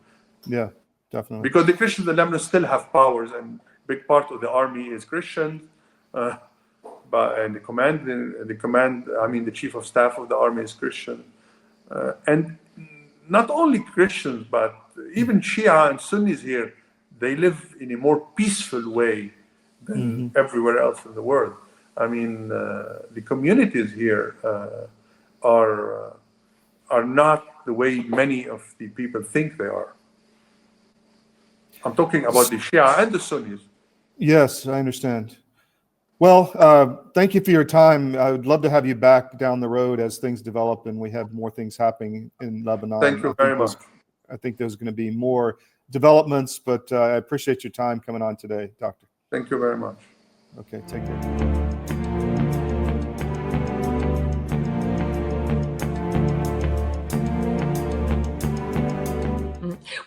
Yeah, definitely. Because the Christians in Lebanon still have powers, and big part of the army is Christian. And the chief of staff of the army is Christian. And not only Christians, but even Shia and Sunnis here, they live in a more peaceful way than everywhere else in the world. I mean, the communities here are not the way many of the people think they are. I'm talking about the Shia and the Sunnis. Yes, I understand. Well, thank you for your time. I would love to have you back down the road as things develop and we have more things happening in Lebanon. Thank you very much. I think there's going to be more developments, but I appreciate your time coming on today, Doctor. Thank you very much. Okay, take care.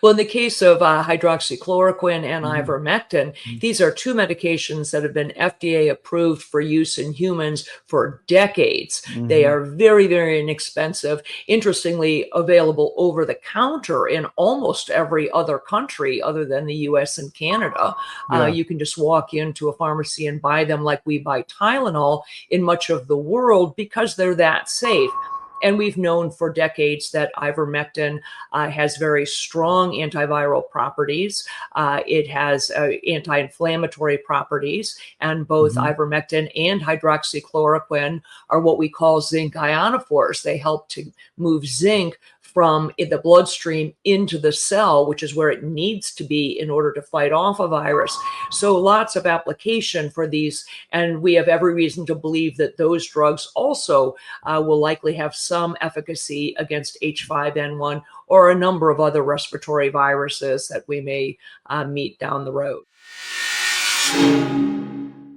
Well, in the case of hydroxychloroquine and ivermectin, these are two medications that have been FDA approved for use in humans for decades. They are very, very inexpensive. Interestingly, available over the counter in almost every other country other than the US and Canada. You can just walk into a pharmacy and buy them like we buy Tylenol in much of the world because they're that safe. And we've known for decades that ivermectin has very strong antiviral properties. It has anti-inflammatory properties, and both ivermectin and hydroxychloroquine are what we call zinc ionophores. They help to move zinc from the bloodstream into the cell, which is where it needs to be in order to fight off a virus. So lots of application for these, and we have every reason to believe that those drugs also will likely have some efficacy against H5N1 or a number of other respiratory viruses that we may meet down the road.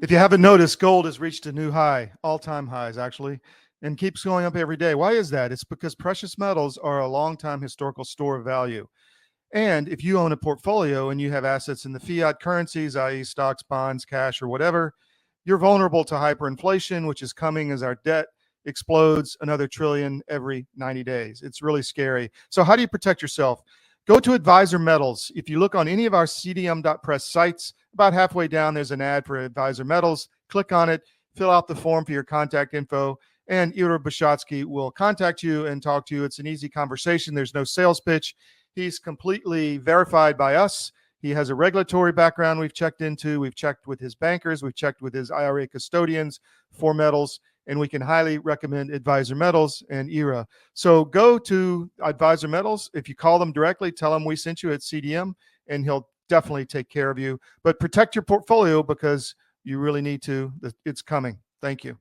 If you haven't noticed, gold has reached a new high, all-time highs actually, and keeps going up every day. Why is that? It's because precious metals are a long-time historical store of value. And if you own a portfolio and you have assets in the fiat currencies, i.e. stocks, bonds, cash, or whatever, you're vulnerable to hyperinflation, which is coming as our debt explodes another trillion every 90 days. It's really scary. So how do you protect yourself? Go to Advisor Metals. If you look on any of our CDM.press sites, about halfway down, there's an ad for Advisor Metals. Click on it, fill out the form for your contact info, and Ira Bishotsky will contact you and talk to you. It's an easy conversation. There's no sales pitch. He's completely verified by us. He has a regulatory background we've checked into. We've checked with his bankers. We've checked with his IRA custodians for metals, and we can highly recommend Advisor Metals and IRA. So go to Advisor Metals. If you call them directly, tell them we sent you at CDM, and he'll definitely take care of you. But protect your portfolio because you really need to. It's coming. Thank you.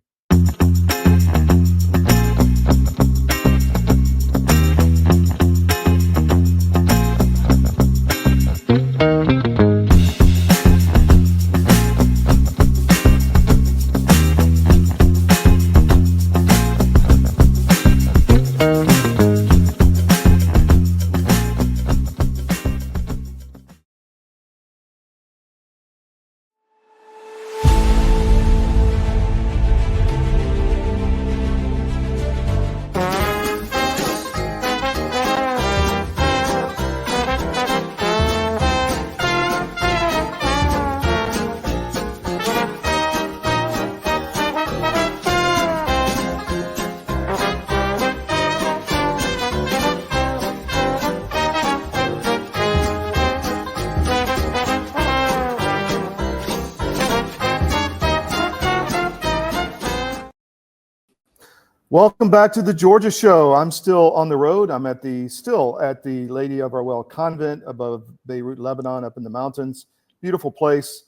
Welcome back to the Georgia Show. I'm still on the road. I'm still at the Lady of Our Well Convent above Beirut, Lebanon, up in the mountains. Beautiful place.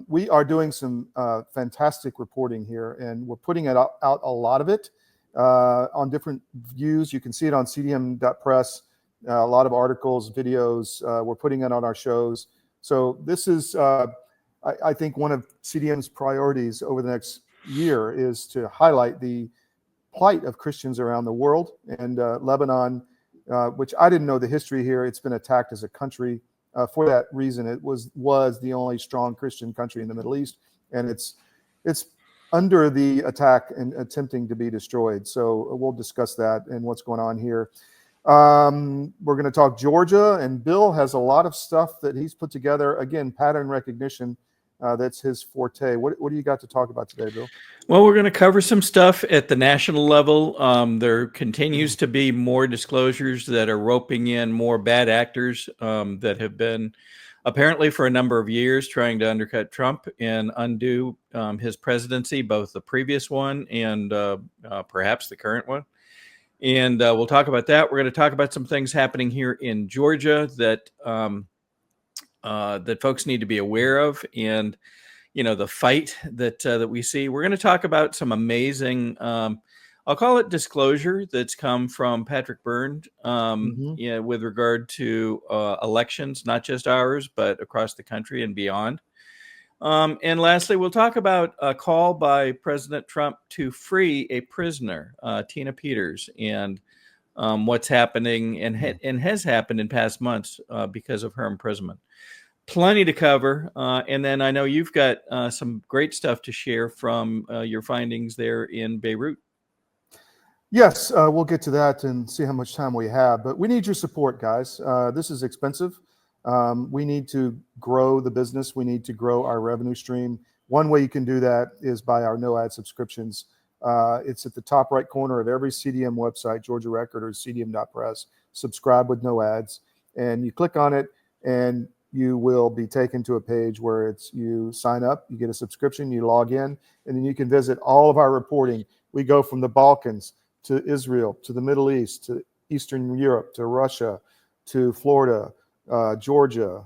We are doing some fantastic reporting here, and we're putting it out a lot of it on different views. You can see it on CDM.press, a lot of articles, videos. We're putting it on our shows. So this is, I think, one of CDM's priorities over the next year is to highlight the plight of Christians around the world. And Lebanon, which I didn't know the history here, it's been attacked as a country. For that reason, it was the only strong Christian country in the Middle East, and it's under the attack and attempting to be destroyed. So we'll discuss that and what's going on here. We're going to talk Georgia, and Bill has a lot of stuff that he's put together. Again, pattern recognition. That's his forte. What do you got to talk about today, Bill? Well, we're going to cover some stuff at the national level. There continues to be more disclosures that are roping in more bad actors that have been apparently for a number of years trying to undercut Trump and undo his presidency, both the previous one and perhaps the current one. And we'll talk about that. We're going to talk about some things happening here in Georgia that that folks need to be aware of, and the fight that we see. We're going to talk about some amazing, I'll call it disclosure, that's come from Patrick Byrne with regard to elections, not just ours, but across the country and beyond. And lastly, we'll talk about a call by President Trump to free a prisoner, Tina Peters, and what's happening and has happened in past months because of her imprisonment. Plenty to cover. And then I know you've got some great stuff to share from your findings there in Beirut. Yes, we'll get to that and see how much time we have. But we need your support, guys. This is expensive. We need to grow the business. We need to grow our revenue stream. One way you can do that is by our no ad subscriptions. It's at the top right corner of every CDM website, Georgia Record or CDM.press. Subscribe with no ads. And you click on it and you will be taken to a page where you sign up, you get a subscription, you log in, and then you can visit all of our reporting. We go from the Balkans to Israel, to the Middle East, to Eastern Europe, to Russia, to Florida, Georgia,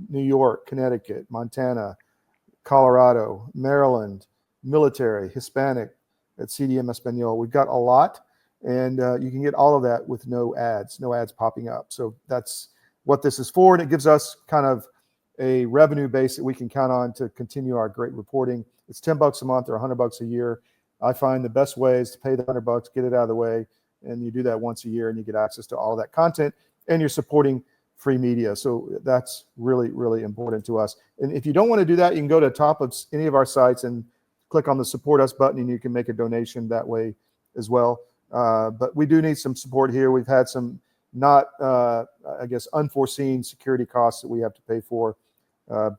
New York, Connecticut, Montana, Colorado, Maryland, military, Hispanic, at CDM Espanol. We've got a lot, and you can get all of that with no ads popping up. So that's what this is for, and it gives us kind of a revenue base that we can count on to continue our great reporting. It's $10 a month or $100 a year. I find the best way is to pay the $100, get it out of the way, and you do that once a year, and you get access to all of that content, and you're supporting free media. So that's really, really important to us. And if you don't want to do that, you can go to the top of any of our sites and click on the Support Us button, and you can make a donation that way as well. But we do need some support here. We've had some unforeseen security costs that we have to pay for,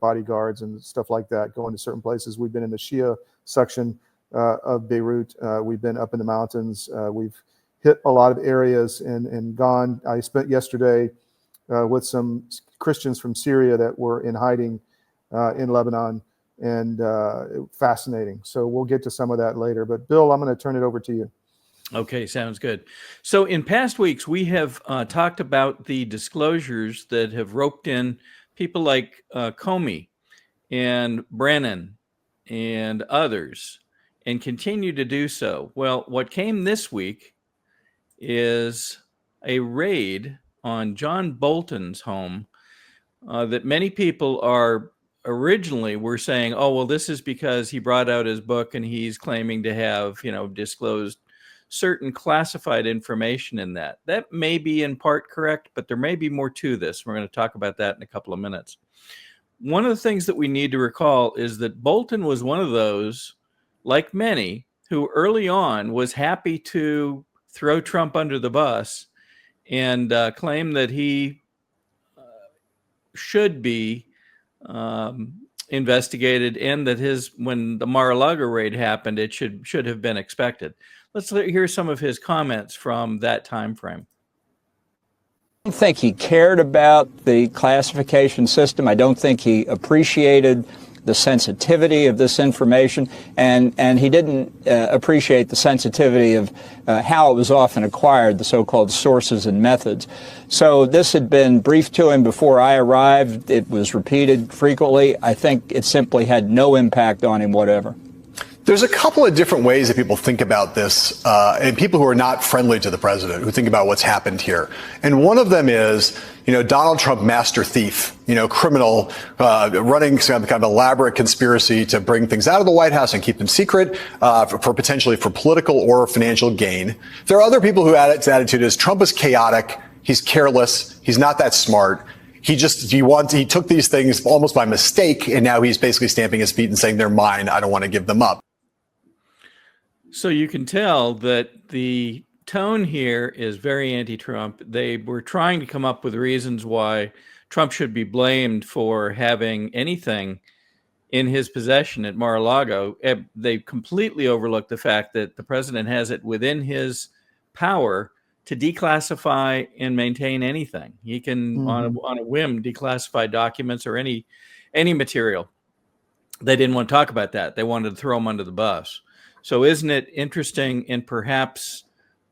bodyguards and stuff like that, going to certain places. We've been in the Shia section of Beirut. We've been up in the mountains. We've hit a lot of areas and gone. I spent yesterday with some Christians from Syria that were in hiding in Lebanon, and fascinating. So we'll get to some of that later. But Bill, I'm going to turn it over to you. Okay, sounds good. So in past weeks, we have talked about the disclosures that have roped in people like Comey and Brennan and others, and continue to do so. Well, what came this week is a raid on John Bolton's home that many people originally were saying, oh, well, this is because he brought out his book and he's claiming to have, disclosed certain classified information in that. That may be in part correct, but there may be more to this. We're going to talk about that in a couple of minutes. One of the things that we need to recall is that Bolton was one of those, like many, who early on was happy to throw Trump under the bus and claim that he should be investigated, and that when the Mar-a-Lago raid happened, it should have been expected. Let's hear some of his comments from that time frame. I don't think he cared about the classification system. I don't think he appreciated the sensitivity of this information, and he didn't appreciate the sensitivity of how it was often acquired, the so-called sources and methods. So this had been briefed to him before I arrived. It was repeated frequently. I think it simply had no impact on him whatever. There's a couple of different ways that people think about this, and people who are not friendly to the president who think about what's happened here. And one of them is, Donald Trump, master thief, criminal, running some kind of elaborate conspiracy to bring things out of the White House and keep them secret, for potentially for political or financial gain. There are other people who his attitude is Trump is chaotic. He's careless. He's not that smart. He took these things almost by mistake, and now he's basically stamping his feet and saying they're mine. I don't want to give them up. So you can tell that the tone here is very anti-Trump. They were trying to come up with reasons why Trump should be blamed for having anything in his possession at Mar-a-Lago. They completely overlooked the fact that the president has it within his power to declassify and maintain anything. He can, on a whim, declassify documents or any material. They didn't want to talk about that. They wanted to throw him under the bus. So isn't it interesting, and perhaps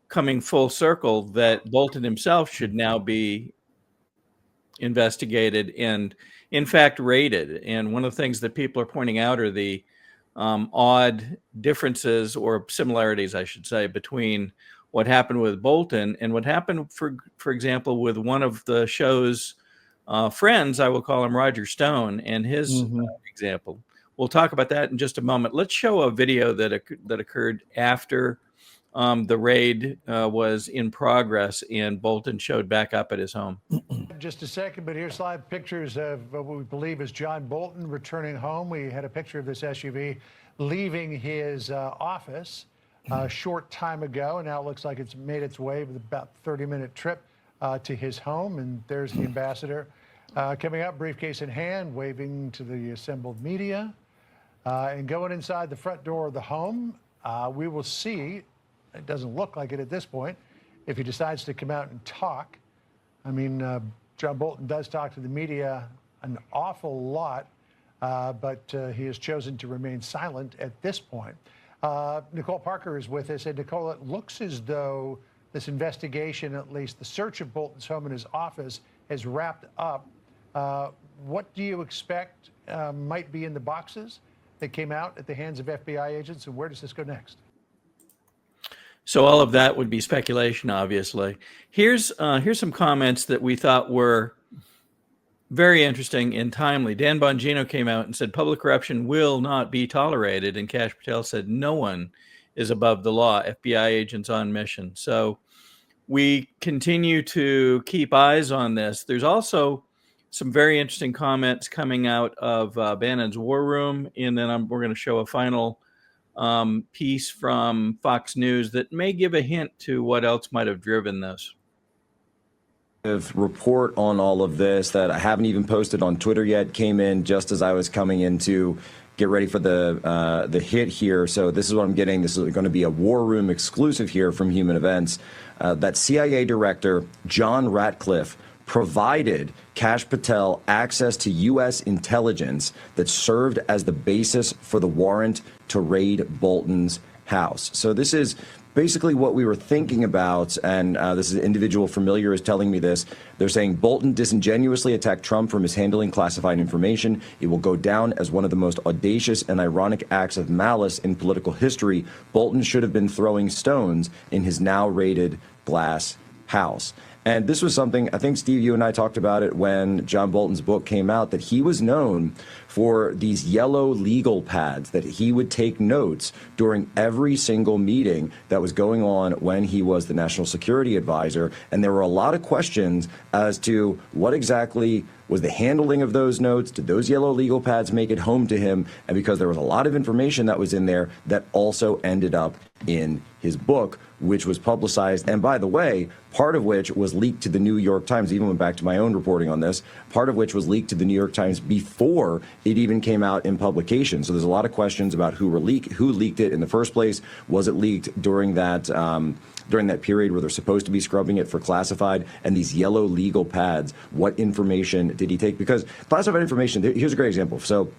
coming full circle, that Bolton himself should now be investigated and, in fact, raided? And one of the things that people are pointing out are the odd differences, or similarities, I should say, between what happened with Bolton and what happened, for example, with one of the show's friends, I will call him Roger Stone, and his example. We'll talk about that in just a moment. Let's show a video that occurred after the raid was in progress and Bolton showed back up at his home. Just a second, but here's live pictures of what we believe is John Bolton returning home. We had a picture of this SUV leaving his office a short time ago, and now it looks like it's made its way with about 30-minute trip to his home. And there's the ambassador coming up, briefcase in hand, waving to the assembled media, and going inside the front door of the home. We will see. It doesn't look like it at this point, if he decides to come out and talk. I mean, John Bolton does talk to the media an awful lot, but he has chosen to remain silent at this point. Nicole Parker is with us, and Nicole, it looks as though this investigation, at least the search of Bolton's home and his office, has wrapped up. What do you expect might be in the boxes that came out at the hands of FBI agents, and where does this go next? So all of that would be speculation, obviously. Here's some comments that we thought were very interesting and timely. Dan Bongino came out and said public corruption will not be tolerated, and Kash Patel said no one is above the law, FBI agents on mission. So we continue to keep eyes on this. There's also some very interesting comments coming out of Bannon's War Room, and then we're going to show a final piece from Fox News that may give a hint to what else might have driven this. Report on all of this that I haven't even posted on Twitter yet came in just as I was coming in to get ready for the hit here. So this is what I'm getting. This is going to be a War Room exclusive here from Human Events. That CIA director, John Ratcliffe, provided Kash Patel access to U.S. intelligence that served as the basis for the warrant to raid Bolton's house. So this is basically what we were thinking about, and this is an individual familiar is telling me this. They're saying Bolton disingenuously attacked Trump for mishandling classified information. It will go down as one of the most audacious and ironic acts of malice in political history. Bolton should have been throwing stones in his now raided glass house. And this was something, I think, Steve, you and I talked about it when John Bolton's book came out, that he was known for these yellow legal pads, that he would take notes during every single meeting that was going on when he was the national security advisor. And there were a lot of questions as to what exactly was the handling of those notes. Did those yellow legal pads make it home to him? And because there was a lot of information that was in there that also ended up in his book, which was publicized, and by the way, part of which was leaked to the New York Times, even went back to my own reporting on this, part of which was leaked to the New York Times before it even came out in publication. So there's a lot of questions about who leaked it in the first place. Was it leaked during that period where they're supposed to be scrubbing it for classified? And these yellow legal pads, what information did he take? Because classified information, here's a great example. So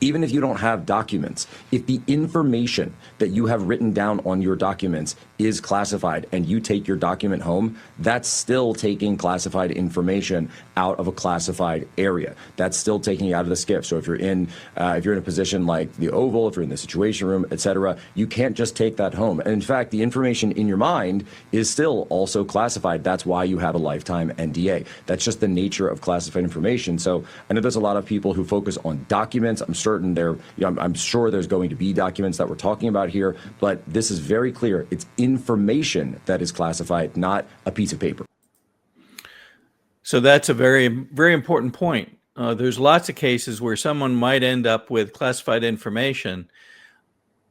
even if you don't have documents, if the information that you have written down on your documents is classified and you take your document home, that's still taking classified information out of a classified area. That's still taking it out of the SCIF. So if you're in a position like the Oval, if you're in the Situation Room, etc., you can't just take that home. And in fact, the information in your mind is still also classified. That's why you have a lifetime NDA. That's just the nature of classified information. So I know there's a lot of people who focus on documents. I'm sure there's going to be documents that we're talking about here, but this is very clear. It's information that is classified, not a piece of paper. So that's a very, very important point. There's lots of cases where someone might end up with classified information,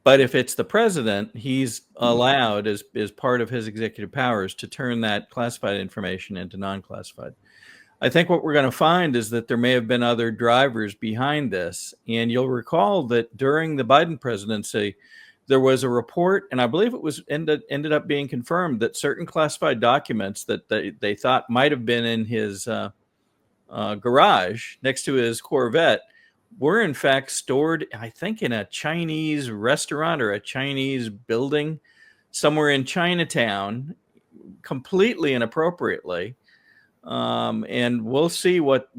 but if it's the president, he's allowed, as part of his executive powers, to turn that classified information into non-classified. I think what we're going to find is that there may have been other drivers behind this. And you'll recall that during the Biden presidency, there was a report, and I believe it was ended up being confirmed, that certain classified documents that they thought might have been in his garage next to his Corvette were in fact stored, I think, in a Chinese restaurant or a Chinese building somewhere in Chinatown, completely inappropriately. And we'll see what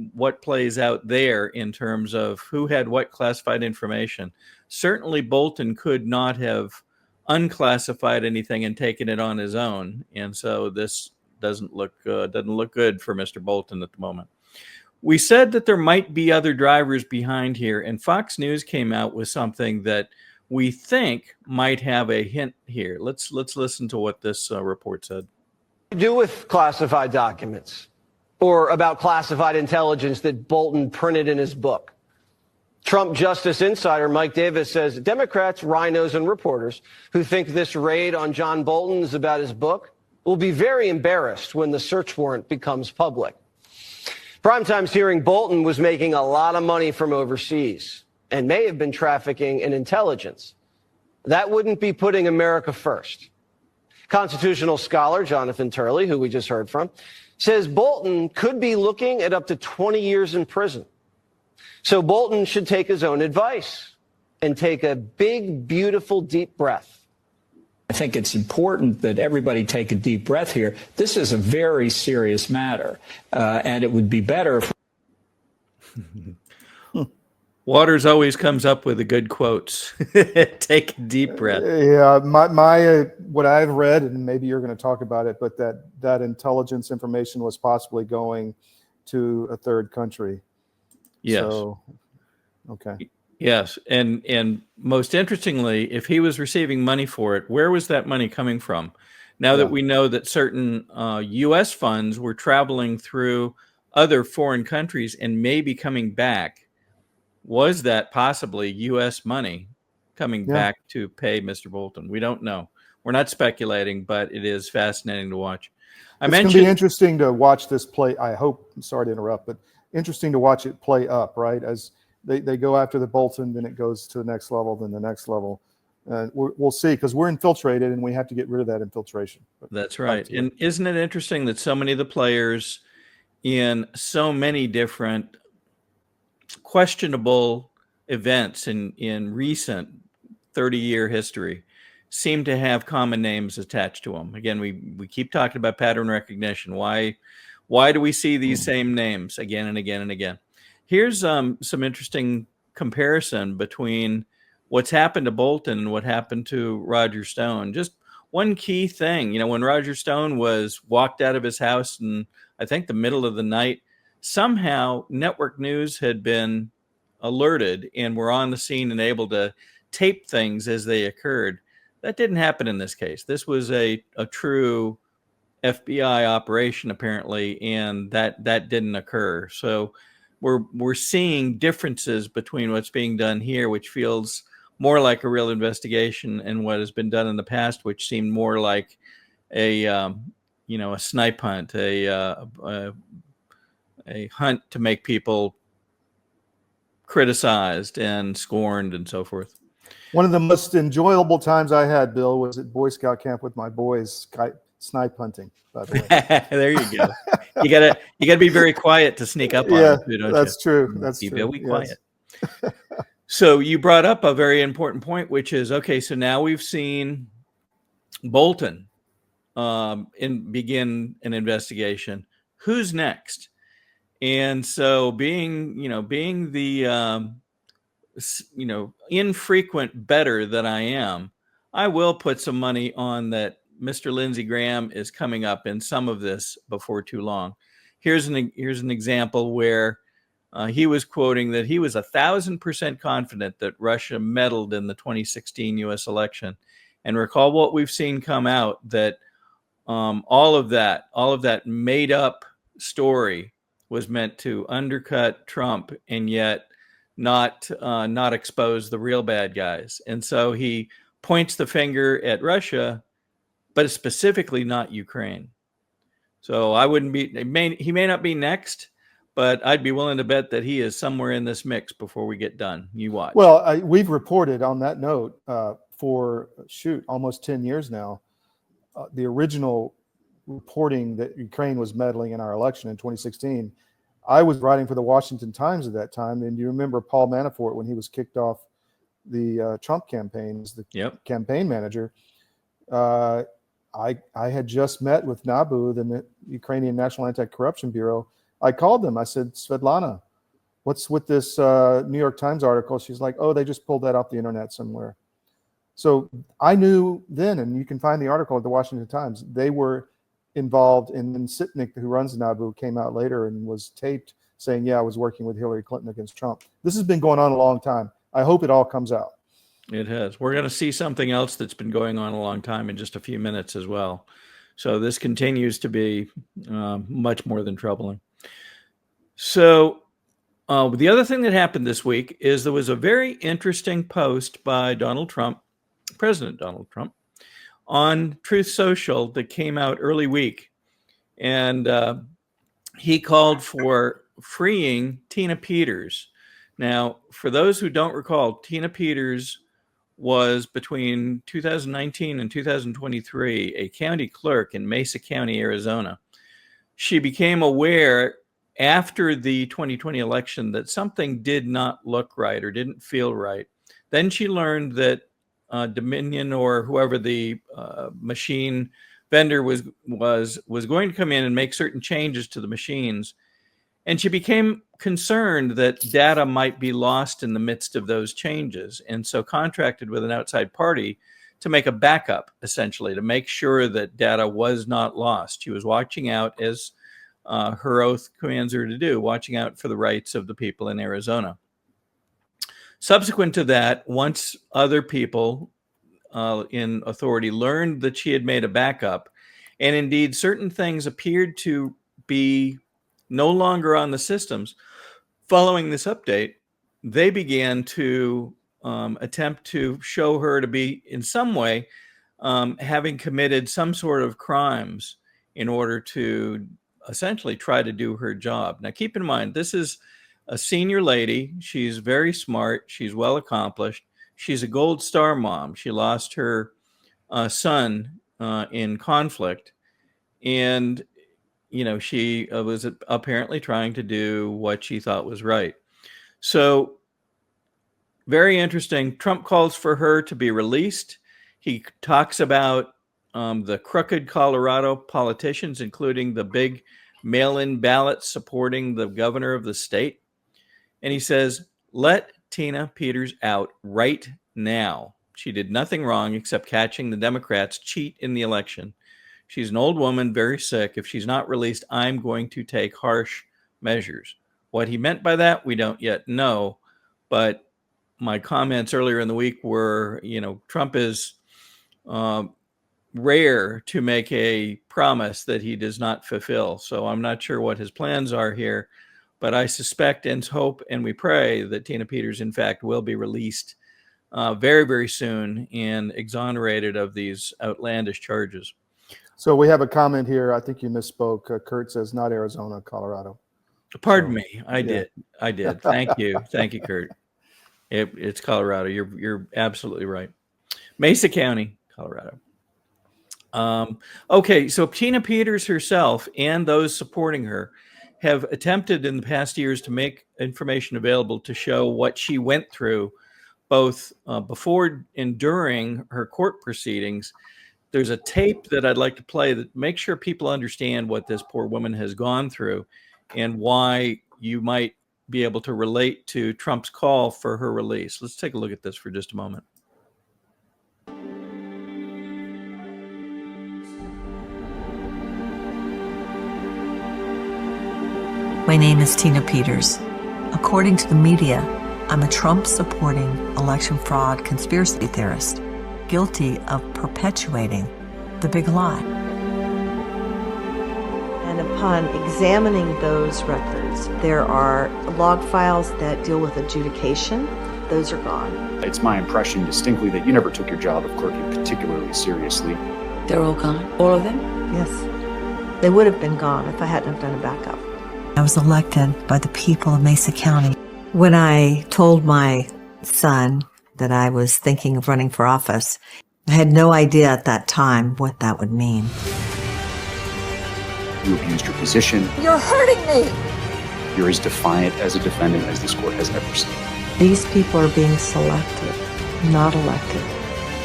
plays out there in terms of who had what classified information. Certainly Bolton could not have unclassified anything and taken it on his own. And so this doesn't look good for Mr. Bolton at the moment. We said that there might be other drivers behind here, and Fox News came out with something that we think might have a hint here. Let's listen to what this report said. Do with classified documents or about classified intelligence that Bolton printed in his book. Trump Justice Insider Mike Davis says Democrats, rhinos, and reporters who think this raid on John Bolton is about his book will be very embarrassed when the search warrant becomes public. Primetime's hearing Bolton was making a lot of money from overseas and may have been trafficking in intelligence. That wouldn't be putting America first. Constitutional scholar Jonathan Turley, who we just heard from, says Bolton could be looking at up to 20 years in prison. So Bolton should take his own advice and take a big, beautiful, deep breath. I think it's important that everybody take a deep breath here. This is a very serious matter, and it would be better if Waters always comes up with the good quotes. Take a deep breath. Yeah, my what I've read, and maybe you're going to talk about it, but that intelligence information was possibly going to a third country. Yes. So, okay. Yes, and most interestingly, if he was receiving money for it, where was that money coming from? Now that we know that certain U.S. funds were traveling through other foreign countries and maybe coming back, was that possibly U.S. money coming back to pay Mr. Bolton? We don't know. We're not speculating, but it is fascinating to watch. It's going to be interesting to watch this play. I hope, I'm sorry to interrupt, but interesting to watch it play up, right? As they go after the Bolton, then it goes to the next level, then the next level. We'll see, because we're infiltrated and we have to get rid of that infiltration. That's right. And isn't it interesting that so many of the players in so many different questionable events in recent 30-year history seem to have common names attached to them? Again, we keep talking about pattern recognition. Why do we see these same names again and again and again? Here's some interesting comparison between what's happened to Bolton and what happened to Roger Stone. Just one key thing, when Roger Stone was walked out of his house in, I think, the middle of the night, somehow network news had been alerted and were on the scene and able to tape things as they occurred. That didn't happen in this case. This was a true FBI operation, apparently, and that didn't occur. So we're seeing differences between what's being done here, which feels more like a real investigation, and what has been done in the past, which seemed more like a snipe hunt, a hunt to make people criticized and scorned and so forth. One of the most enjoyable times I had, Bill, was at Boy Scout camp with my boys, snipe hunting, by the way. There you go. You gotta be very quiet to sneak up on them too, don't that's you? True. That's be true. Very quiet. So you brought up a very important point, which is, okay, so now we've seen Bolton begin an investigation. Who's next? And so being the infrequent bettor that I am, I will put some money on that Mr. Lindsey Graham is coming up in some of this before too long. Here's an example where he was quoting that he was 1,000% confident that Russia meddled in the 2016 U.S. election. And recall what we've seen come out, that all of that made up story was meant to undercut Trump and yet not expose the real bad guys. And so he points the finger at Russia, but specifically not Ukraine. So I wouldn't be, he may not be next, but I'd be willing to bet that he is somewhere in this mix before we get done. You watch. Well, we've reported on that note for almost 10 years now. The original reporting that Ukraine was meddling in our election in 2016, I was writing for the Washington Times at that time. And you remember Paul Manafort, when he was kicked off the Trump campaign as the campaign manager. I had just met with NABU, the Ukrainian National Anti-Corruption Bureau. I called them. I said, Svetlana, what's with this New York Times article? She's like, oh, they just pulled that off the internet somewhere. So I knew then, and you can find the article at the Washington Times, they were involved. And then Sitnik, who runs NABU, came out later and was taped saying, yeah, I was working with Hillary Clinton against Trump. This has been going on a long time. I hope it all comes out. It has. We're going to see something else that's been going on a long time in just a few minutes as well. So this continues to be much more than troubling. So the other thing that happened this week is there was a very interesting post by Donald Trump, President Donald Trump, on Truth Social that came out early week. And he called for freeing Tina Peters. Now, for those who don't recall, Tina Peters was between 2019 and 2023 a county clerk in Mesa County, Arizona. She became aware after the 2020 election that something did not look right or didn't feel right. Then she learned that Dominion or whoever the machine vendor was going to come in and make certain changes to the machines. And she became concerned that data might be lost in the midst of those changes, and so contracted with an outside party to make a backup, essentially, to make sure that data was not lost. She was watching out, as her oath commands her to do, watching out for the rights of the people in Arizona. Subsequent to that, once other people in authority learned that she had made a backup, and indeed certain things appeared to be no longer on the systems, following this update, they began to attempt to show her to be in some way having committed some sort of crimes in order to essentially try to do her job. Now, keep in mind, this is a senior lady. She's very smart. She's well accomplished. She's a Gold Star mom. She lost her son in conflict. And she was apparently trying to do what she thought was right. So, very interesting. Trump calls for her to be released. He talks about the crooked Colorado politicians, including the big mail-in ballots supporting the governor of the state. And he says, let Tina Peters out right now. She did nothing wrong except catching the Democrats cheat in the election. She's an old woman, very sick. If she's not released, I'm going to take harsh measures. What he meant by that, we don't yet know. But my comments earlier in the week were, Trump is rare to make a promise that he does not fulfill. So I'm not sure what his plans are here. But I suspect and hope and we pray that Tina Peters, in fact, will be released very, very soon and exonerated of these outlandish charges. So we have a comment here. I think you misspoke. Kurt says not Arizona, Colorado. Pardon me. I did. Thank you. Thank you, Kurt. It's Colorado. You're absolutely right. Mesa County, Colorado. Okay, so Tina Peters herself and those supporting her have attempted in the past years to make information available to show what she went through, both before and during her court proceedings. There's a tape that I'd like to play that makes sure people understand what this poor woman has gone through and why you might be able to relate to Trump's call for her release. Let's take a look at this for just a moment. My name is Tina Peters. According to the media, I'm a Trump-supporting election fraud conspiracy theorist, guilty of perpetuating the big lie. And upon examining those records, there are log files that deal with adjudication. Those are gone. It's my impression distinctly that you never took your job of clerking particularly seriously. They're all gone? All of them? Yes. They would have been gone if I hadn't have done a backup. I was elected by the people of Mesa County. When I told my son that I was thinking of running for office, I had no idea at that time what that would mean. You abused your position. You're hurting me! You're as defiant as a defendant as this court has ever seen. These people are being selected, not elected.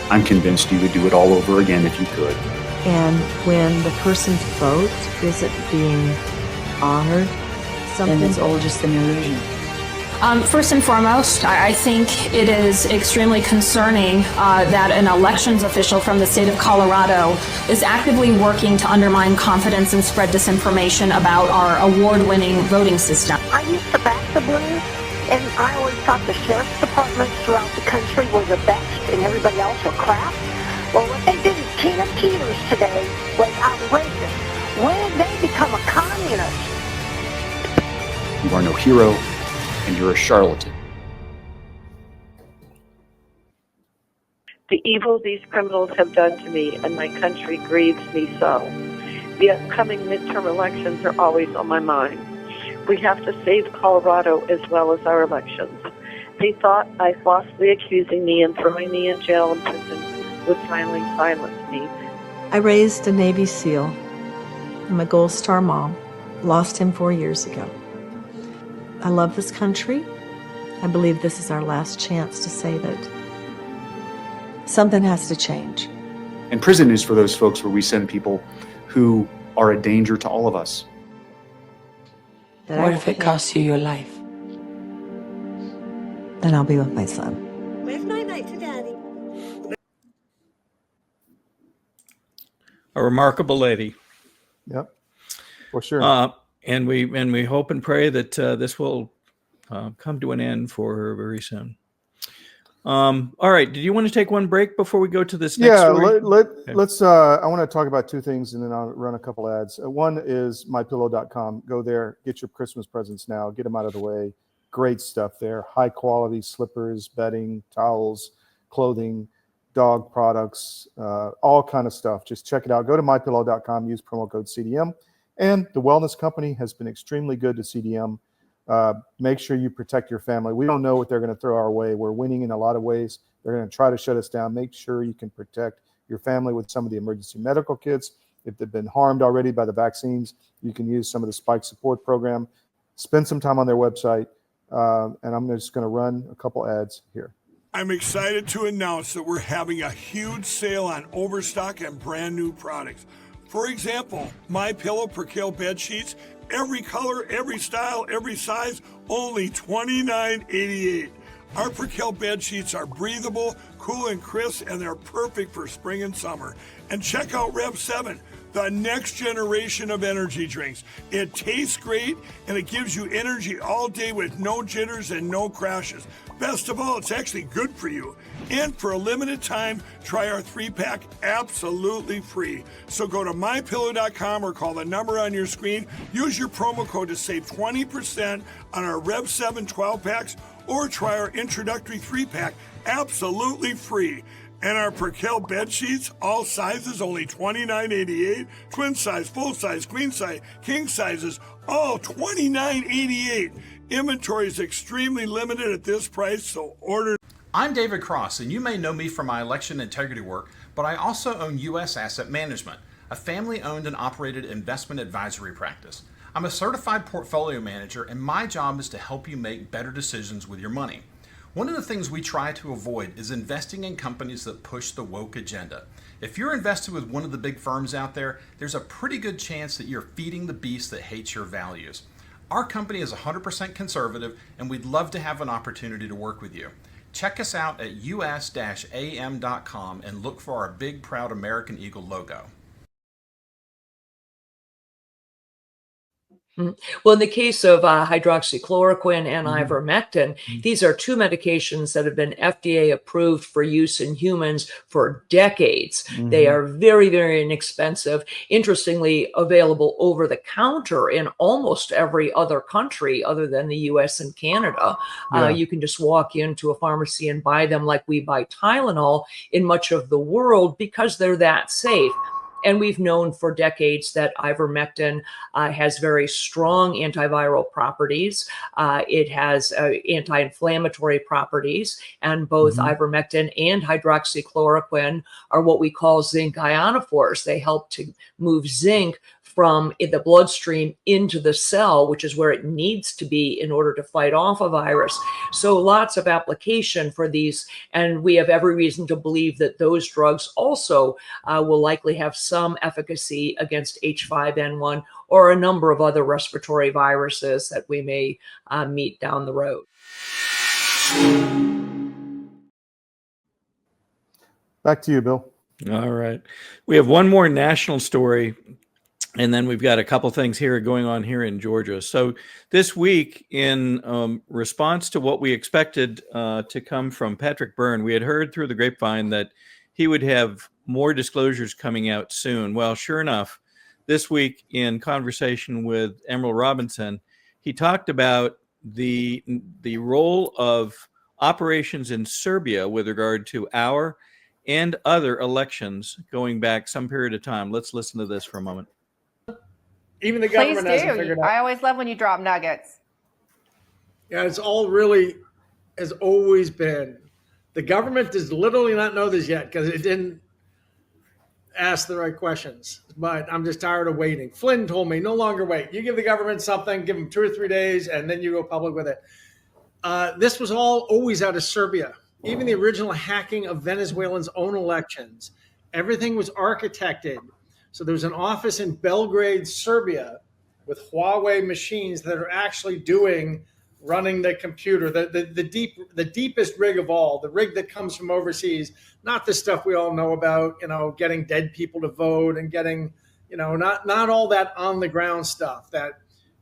I'm convinced you would do it all over again if you could. And when the person's vote isn't being honored, and it's all just an illusion. First and foremost, I think it is extremely concerning that an elections official from the state of Colorado is actively working to undermine confidence and spread disinformation about our award-winning voting system. I used to back the blue, And I always thought the sheriff's departments throughout the country were the best and everybody else were crap. Well, what they did to Tina Peters today was outrageous. When did they become a communist? You are no hero, and you're a charlatan. The evil these criminals have done to me and my country grieves me so. The upcoming midterm elections are always on my mind. We have to save Colorado as well as our elections. They thought by falsely accusing me and throwing me in jail and prison would finally silence me. I raised a Navy SEAL. I'm a Gold Star mom. Lost him 4 years ago. I love this country. I believe this is our last chance to save it. Something has to change. And prison is for those folks where we send people who are a danger to all of us. What if it costs you your life? Then I'll be with my son. Where's my night to Daddy? A remarkable lady. Yep, for sure. And we hope and pray that this will come to an end for her very soon. All right. Did you want to take one break before we go to this next story? Let's. I want to talk about two things, and then I'll run a couple ads. One is mypillow.com. Go there, get your Christmas presents now, get them out of the way. Great stuff there. High quality slippers, bedding, towels, clothing, dog products, all kind of stuff. Just check it out. Go to mypillow.com. Use promo code CDM. And the Wellness Company has been extremely good to CDM. Make sure you protect your family. We don't know what they're going to throw our way. We're winning in a lot of ways. They're going to try to shut us down. Make sure you can protect your family with some of the emergency medical kits. If they've been harmed already by the vaccines, you can use some of the Spike Support Program. Spend some time on their website. And I'm just going to run a couple ads here. I'm excited to announce that we're having a huge sale on overstock and brand new products. For example, My Pillow Percale bed sheets, every color, every style, every size, only $29.88. Our Percale bed sheets are breathable, cool and crisp, and they're perfect for spring and summer. And check out Rev 7, the next generation of energy drinks. It tastes great, and it gives you energy all day with no jitters and no crashes. Best of all, it's actually good for you. And for a limited time, try our 3-pack absolutely free. So go to mypillow.com or call the number on your screen. Use your promo code to save 20% on our Rev 7 12-packs, or try our introductory 3-pack absolutely free. And our Percale bed sheets, all sizes, only $29.88. Twin size, full size, queen size, king sizes, all $29.88. Inventory is extremely limited at this price, so order. I'm David Cross, and you may know me from my election integrity work, but I also own U.S. Asset Management, a family-owned and operated investment advisory practice. I'm a certified portfolio manager, and my job is to help you make better decisions with your money. One of the things we try to avoid is investing in companies that push the woke agenda. If you're invested with one of the big firms out there, there's a pretty good chance that you're feeding the beast that hates your values. Our company is 100% conservative, and we'd love to have an opportunity to work with you. Check us out at us-am.com and look for our big, proud American Eagle logo. Well, in the case of hydroxychloroquine and ivermectin, these are two medications that have been FDA approved for use in humans for decades. They are very, very inexpensive. Interestingly, available over the counter in almost every other country other than the US and Canada. You can just walk into a pharmacy and buy them like we buy Tylenol in much of the world because they're that safe. And we've known for decades that ivermectin has very strong antiviral properties. It has anti-inflammatory properties, and both ivermectin and hydroxychloroquine are what we call zinc ionophores. They help to move zinc from the bloodstream into the cell, which is where it needs to be in order to fight off a virus. So lots of application for these, and we have every reason to believe that those drugs also will likely have some efficacy against H5N1 or a number of other respiratory viruses that we may meet down the road. Back to you, Bill. All right. We have one more national story. And then we've got a couple things here going on here in Georgia. So this week, in response to what we expected to come from Patrick Byrne, we had heard through the grapevine that he would have more disclosures coming out soon. Well, sure enough, this week in conversation with Emerald Robinson, he talked about the role of operations in Serbia with regard to our and other elections going back some period of time. Let's listen to this for a moment. Even the government hasn't figured out. I always love when you drop nuggets. Yeah, it's all really has always been. The government does literally not know this yet because it didn't ask the right questions. But I'm just tired of waiting. Flynn told me, no longer wait. You give the government something, give them 2 or 3 days, and then you go public with it. This was all always out of Serbia. Even the original hacking of Venezuelans' own elections. Everything was architected. So there's an office in Belgrade, Serbia, with Huawei machines that are actually running the computer, the deepest rig of all, the rig that comes from overseas, not the stuff we all know about, getting dead people to vote and getting, not all that on the ground stuff that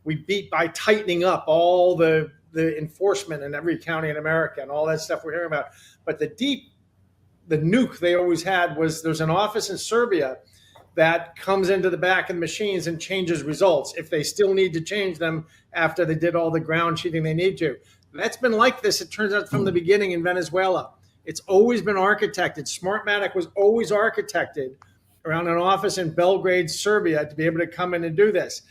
we beat by tightening up all the enforcement in every county in America and all that stuff we're hearing about. But the nuke they always had was there's an office in Serbia that comes into the back of the machines and changes results if they still need to change them after they did all the ground cheating they need to. That's been like this, it turns out, from the beginning in Venezuela. It's always been architected. Smartmatic was always architected around an office in Belgrade, Serbia, to be able to come in and do this.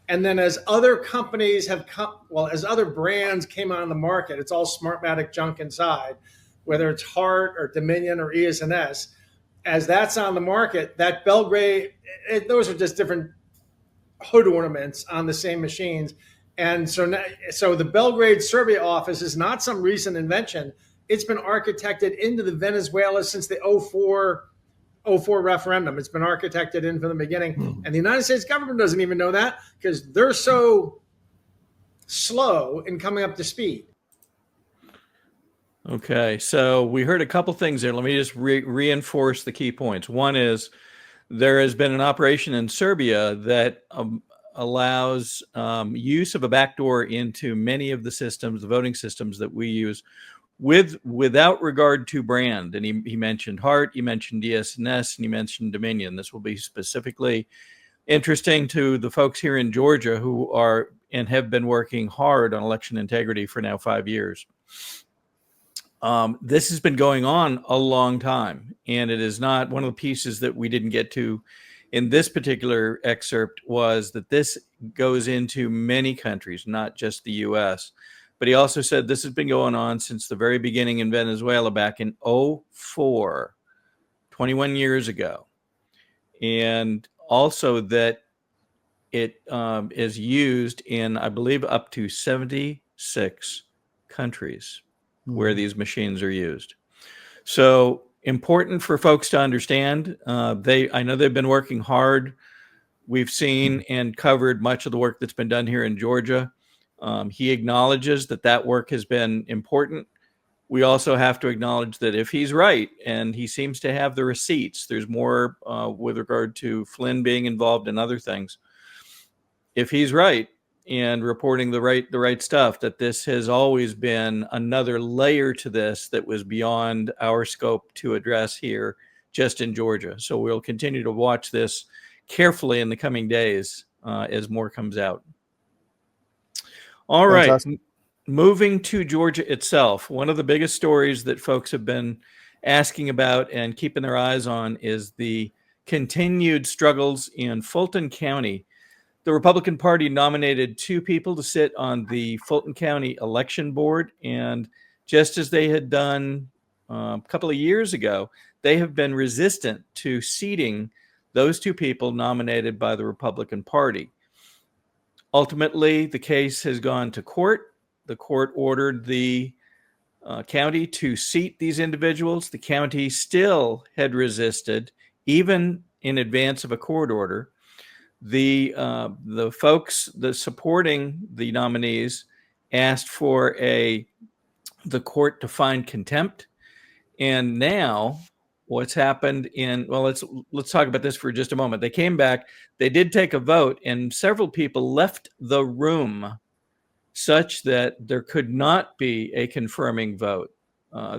And then as other companies as other brands came on the market, it's all Smartmatic junk inside, whether it's Hart or Dominion or ES&S. As that's on the market, that Belgrade, those are just different hood ornaments on the same machines. And so the Belgrade, Serbia office is not some recent invention. It's been architected into the Venezuela since the 04 referendum. It's been architected in from the beginning. And the United States government doesn't even know that because they're so slow in coming up to speed. Okay, so we heard a couple things there. Let me just reinforce the key points. One is there has been an operation in Serbia that allows use of a backdoor into many of the systems, the voting systems that we use, without regard to brand. And he mentioned Hart, he mentioned ES&S, and he mentioned Dominion. This will be specifically interesting to the folks here in Georgia who are and have been working hard on election integrity for now 5 years. This has been going on a long time, and it is not one of the pieces that we didn't get to in this particular excerpt was that this goes into many countries, not just the U.S. But he also said this has been going on since the very beginning in Venezuela back in 2004, 21 years ago. And also that it is used in, I believe, up to 76 countries where these machines are used. So important for folks to understand. I know they've been working hard. We've seen and covered much of the work that's been done here in Georgia. He acknowledges that work has been important. We also have to acknowledge that if he's right, and he seems to have the receipts, there's more with regard to Flynn being involved in other things. If he's right, and reporting the right stuff, that this has always been another layer to this that was beyond our scope to address here just in Georgia. So we'll continue to watch this carefully in the coming days as more comes out. All right, moving to Georgia itself. One of the biggest stories that folks have been asking about and keeping their eyes on is the continued struggles in Fulton County. The Republican Party nominated 2 people to sit on the Fulton County Election Board, and just as they had done a couple of years ago, they have been resistant to seating those 2 people nominated by the Republican Party. Ultimately, the case has gone to court. The court ordered the county to seat these individuals. The county still had resisted, even in advance of a court order. The folks that supporting the nominees asked for the court to find contempt, and now what's happened in, well, let's talk about this for just a moment. They came back, they did take a vote, and several people left the room such that there could not be a confirming vote.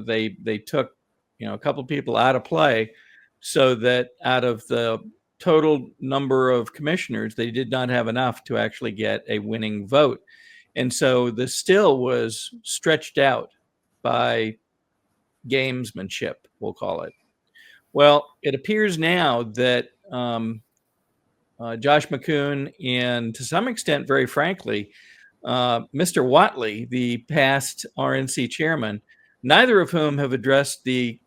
They took, a couple people out of play, so that out of the total number of commissioners, they did not have enough to actually get a winning vote. And so the still was stretched out by gamesmanship, we'll call it. Well, it appears now that Josh McCoon and, to some extent, very frankly, Mr. Whatley, the past RNC chairman, neither of whom have addressed the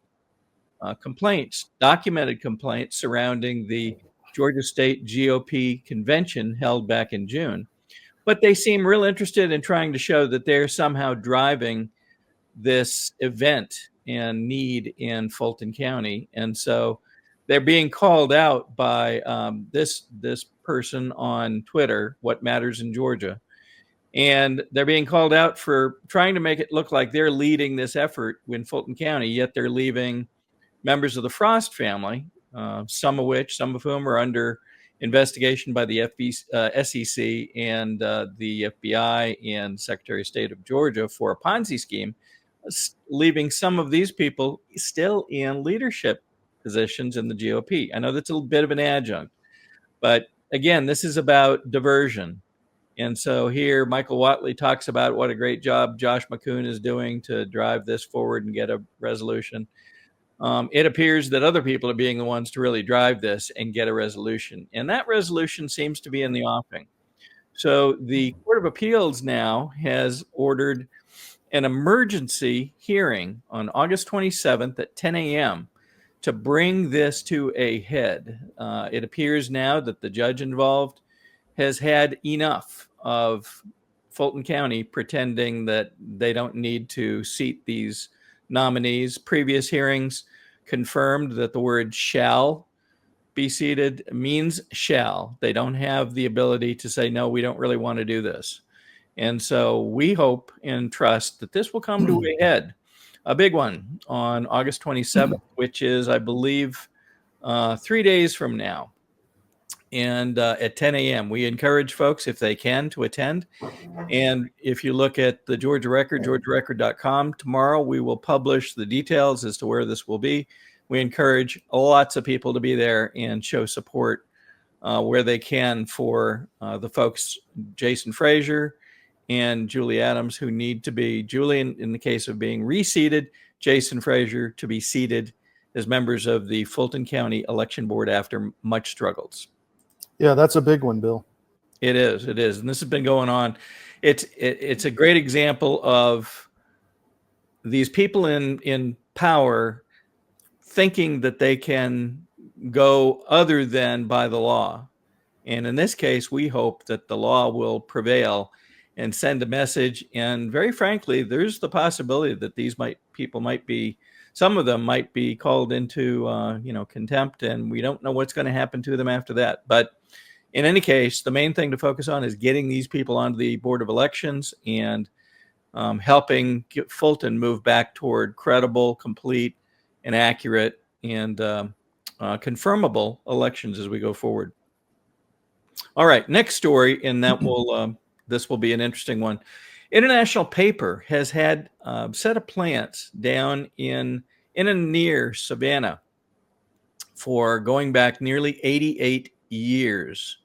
documented complaints surrounding the Georgia State GOP convention held back in June. But they seem real interested in trying to show that they're somehow driving this event and need in Fulton County. And so they're being called out by this person on Twitter, What Matters in Georgia. And they're being called out for trying to make it look like they're leading this effort in Fulton County, yet they're leaving members of the Frost family, some of whom are under investigation by the SEC and the FBI and Secretary of State of Georgia for a Ponzi scheme, leaving some of these people still in leadership positions in the GOP. I know that's a bit of an adjunct, but again, this is about diversion. And so here, Michael Whatley talks about what a great job Josh McCoon is doing to drive this forward and get a resolution. It appears that other people are being the ones to really drive this and get a resolution. And that resolution seems to be in the offing. So the Court of Appeals now has ordered an emergency hearing on August 27th at 10 a.m. to bring this to a head. It appears now that the judge involved has had enough of Fulton County pretending that they don't need to seat these nominees. Previous hearings confirmed that the word shall be seated means shall. They don't have the ability to say, no, we don't really want to do this. And so we hope and trust that this will come to a head, a big one, on August 27th, which is, I believe, 3 days from now. And at 10 a.m. We encourage folks, if they can, to attend. And if you look at the Georgia Record, georgiarecord.com, tomorrow we will publish the details as to where this will be. We encourage lots of people to be there and show support where they can for the folks, Jason Frazier and Julie Adams, who need to be, Julie in the case of being reseated, Jason Frazier to be seated as members of the Fulton County Election Board after much struggles. Yeah, that's a big one, Bill. It is. And this has been going on. It's a great example of these people in power thinking that they can go other than by the law. And in this case, we hope that the law will prevail and send a message. And very frankly, there's the possibility that these people might be, some of them might be called into contempt, and we don't know what's going to happen to them after that. But in any case, the main thing to focus on is getting these people onto the Board of Elections and helping get Fulton move back toward credible, complete, and accurate and confirmable elections as we go forward. All right, next story, and that will this will be an interesting one. International Paper has had a set of plants down in and near Savannah for going back nearly 88 years,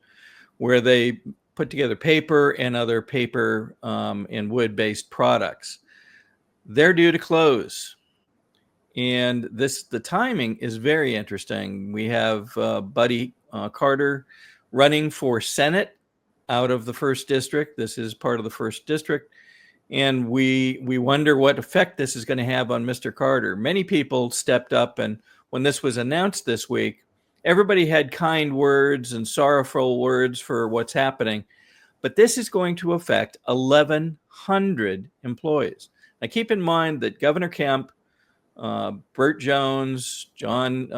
where they put together paper and other paper and wood-based products. They're due to close. And the timing is very interesting. We have Buddy Carter running for Senate out of the 1st District. This is part of the 1st District. And we wonder what effect this is going to have on Mr. Carter. Many people stepped up, and when this was announced this week, everybody had kind words and sorrowful words for what's happening. But this is going to affect 1,100 employees. Now, keep in mind that Governor Kemp, Burt Jones, John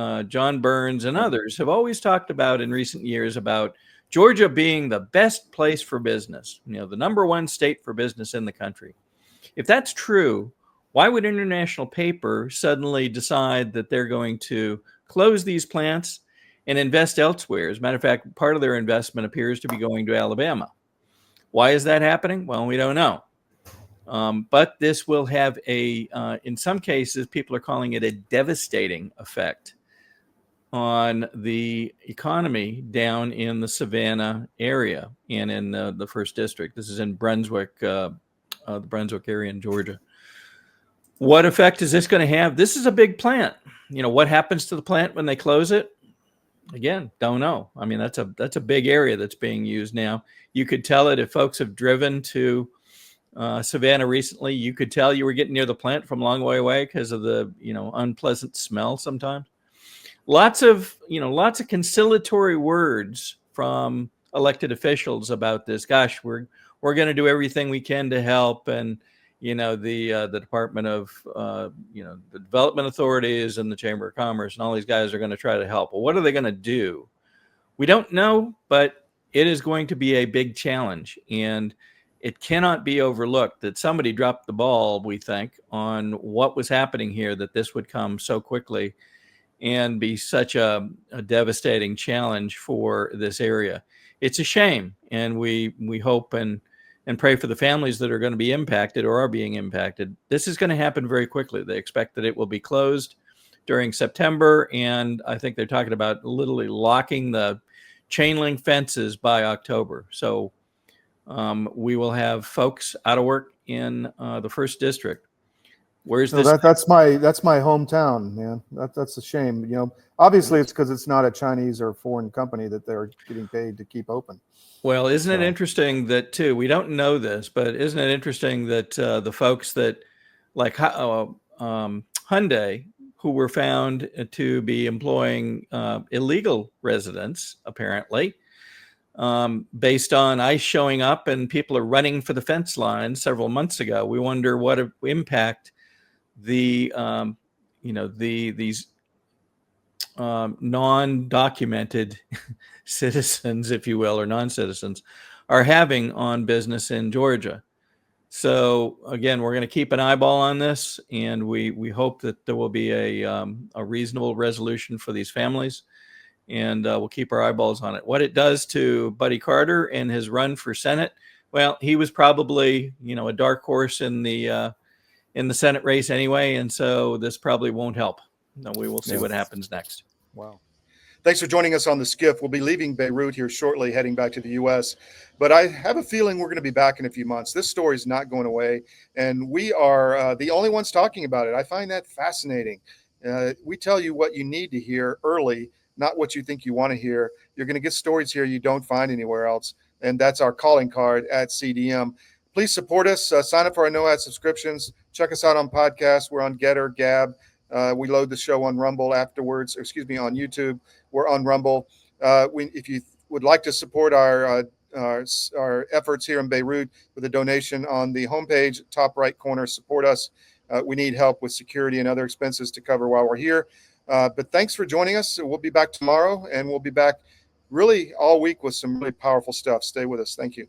Burns, and others have always talked about in recent years about Georgia being the best place for business, the #1 state for business in the country. If that's true, Why would international paper suddenly decide that they're going to close these plants and invest elsewhere? As a matter of fact, part of their investment appears to be going to Alabama. Why is that happening? Well, we don't know. But this will have in some cases, people are calling it a devastating effect on the economy down in the Savannah area and in the first district. This is in Brunswick, the Brunswick area in Georgia. What effect is this going to have? This is a big plant. What happens to the plant when they close it? Again, don't know. I mean, that's a big area that's being used now. You could tell it if folks have driven to Savannah recently. You could tell you were getting near the plant from a long way away because of the unpleasant smell sometimes. Lots of conciliatory words from elected officials about this. Gosh, we're going to do everything we can to help, and the Department of the Development Authorities and the Chamber of Commerce and all these guys are going to try to help. Well, what are they going to do? We don't know, but it is going to be a big challenge, and it cannot be overlooked that somebody dropped the ball, we think, on what was happening here, that this would come so quickly and be such a devastating challenge for this area. It's a shame, and we hope and pray for the families that are going to be impacted or are being impacted. This is going to happen very quickly. They expect that it will be closed during September, and I think they're talking about literally locking the chain link fences by October. So we will have folks out of work in the first district. Where's this? That's my hometown, man. That's a shame. Obviously it's because it's not a Chinese or foreign company that they're getting paid to keep open. Well, isn't it interesting that too? We don't know this, but isn't it interesting that the folks that like Hyundai, who were found to be employing illegal residents, apparently, based on ICE showing up and people are running for the fence line several months ago. We wonder what impact these non-documented citizens, if you will, or non-citizens, are having on business in Georgia. So again, we're going to keep an eyeball on this, and we hope that there will be a reasonable resolution for these families, and we'll keep our eyeballs on it. What it does to Buddy Carter and his run for Senate, well, he was probably a dark horse in the Senate race anyway, and so this probably won't help. No, we will see what happens next. Wow. Thanks for joining us on the SCIF. We'll be leaving Beirut here shortly, heading back to the U.S., but I have a feeling we're going to be back in a few months. This story is not going away, and we are the only ones talking about it. I find that fascinating. We tell you what you need to hear early, not what you think you want to hear. You're going to get stories here you don't find anywhere else, and that's our calling card at CDM. Please support us. Sign up for our no-ad subscriptions. Check us out on podcasts. We're on Gettr, Gab. We load the show on Rumble afterwards. On YouTube. We're on Rumble. If you would like to support our efforts here in Beirut with a donation on the homepage, top right corner, support us. We need help with security and other expenses to cover while we're here. But thanks for joining us. We'll be back tomorrow, and we'll be back really all week with some really powerful stuff. Stay with us. Thank you.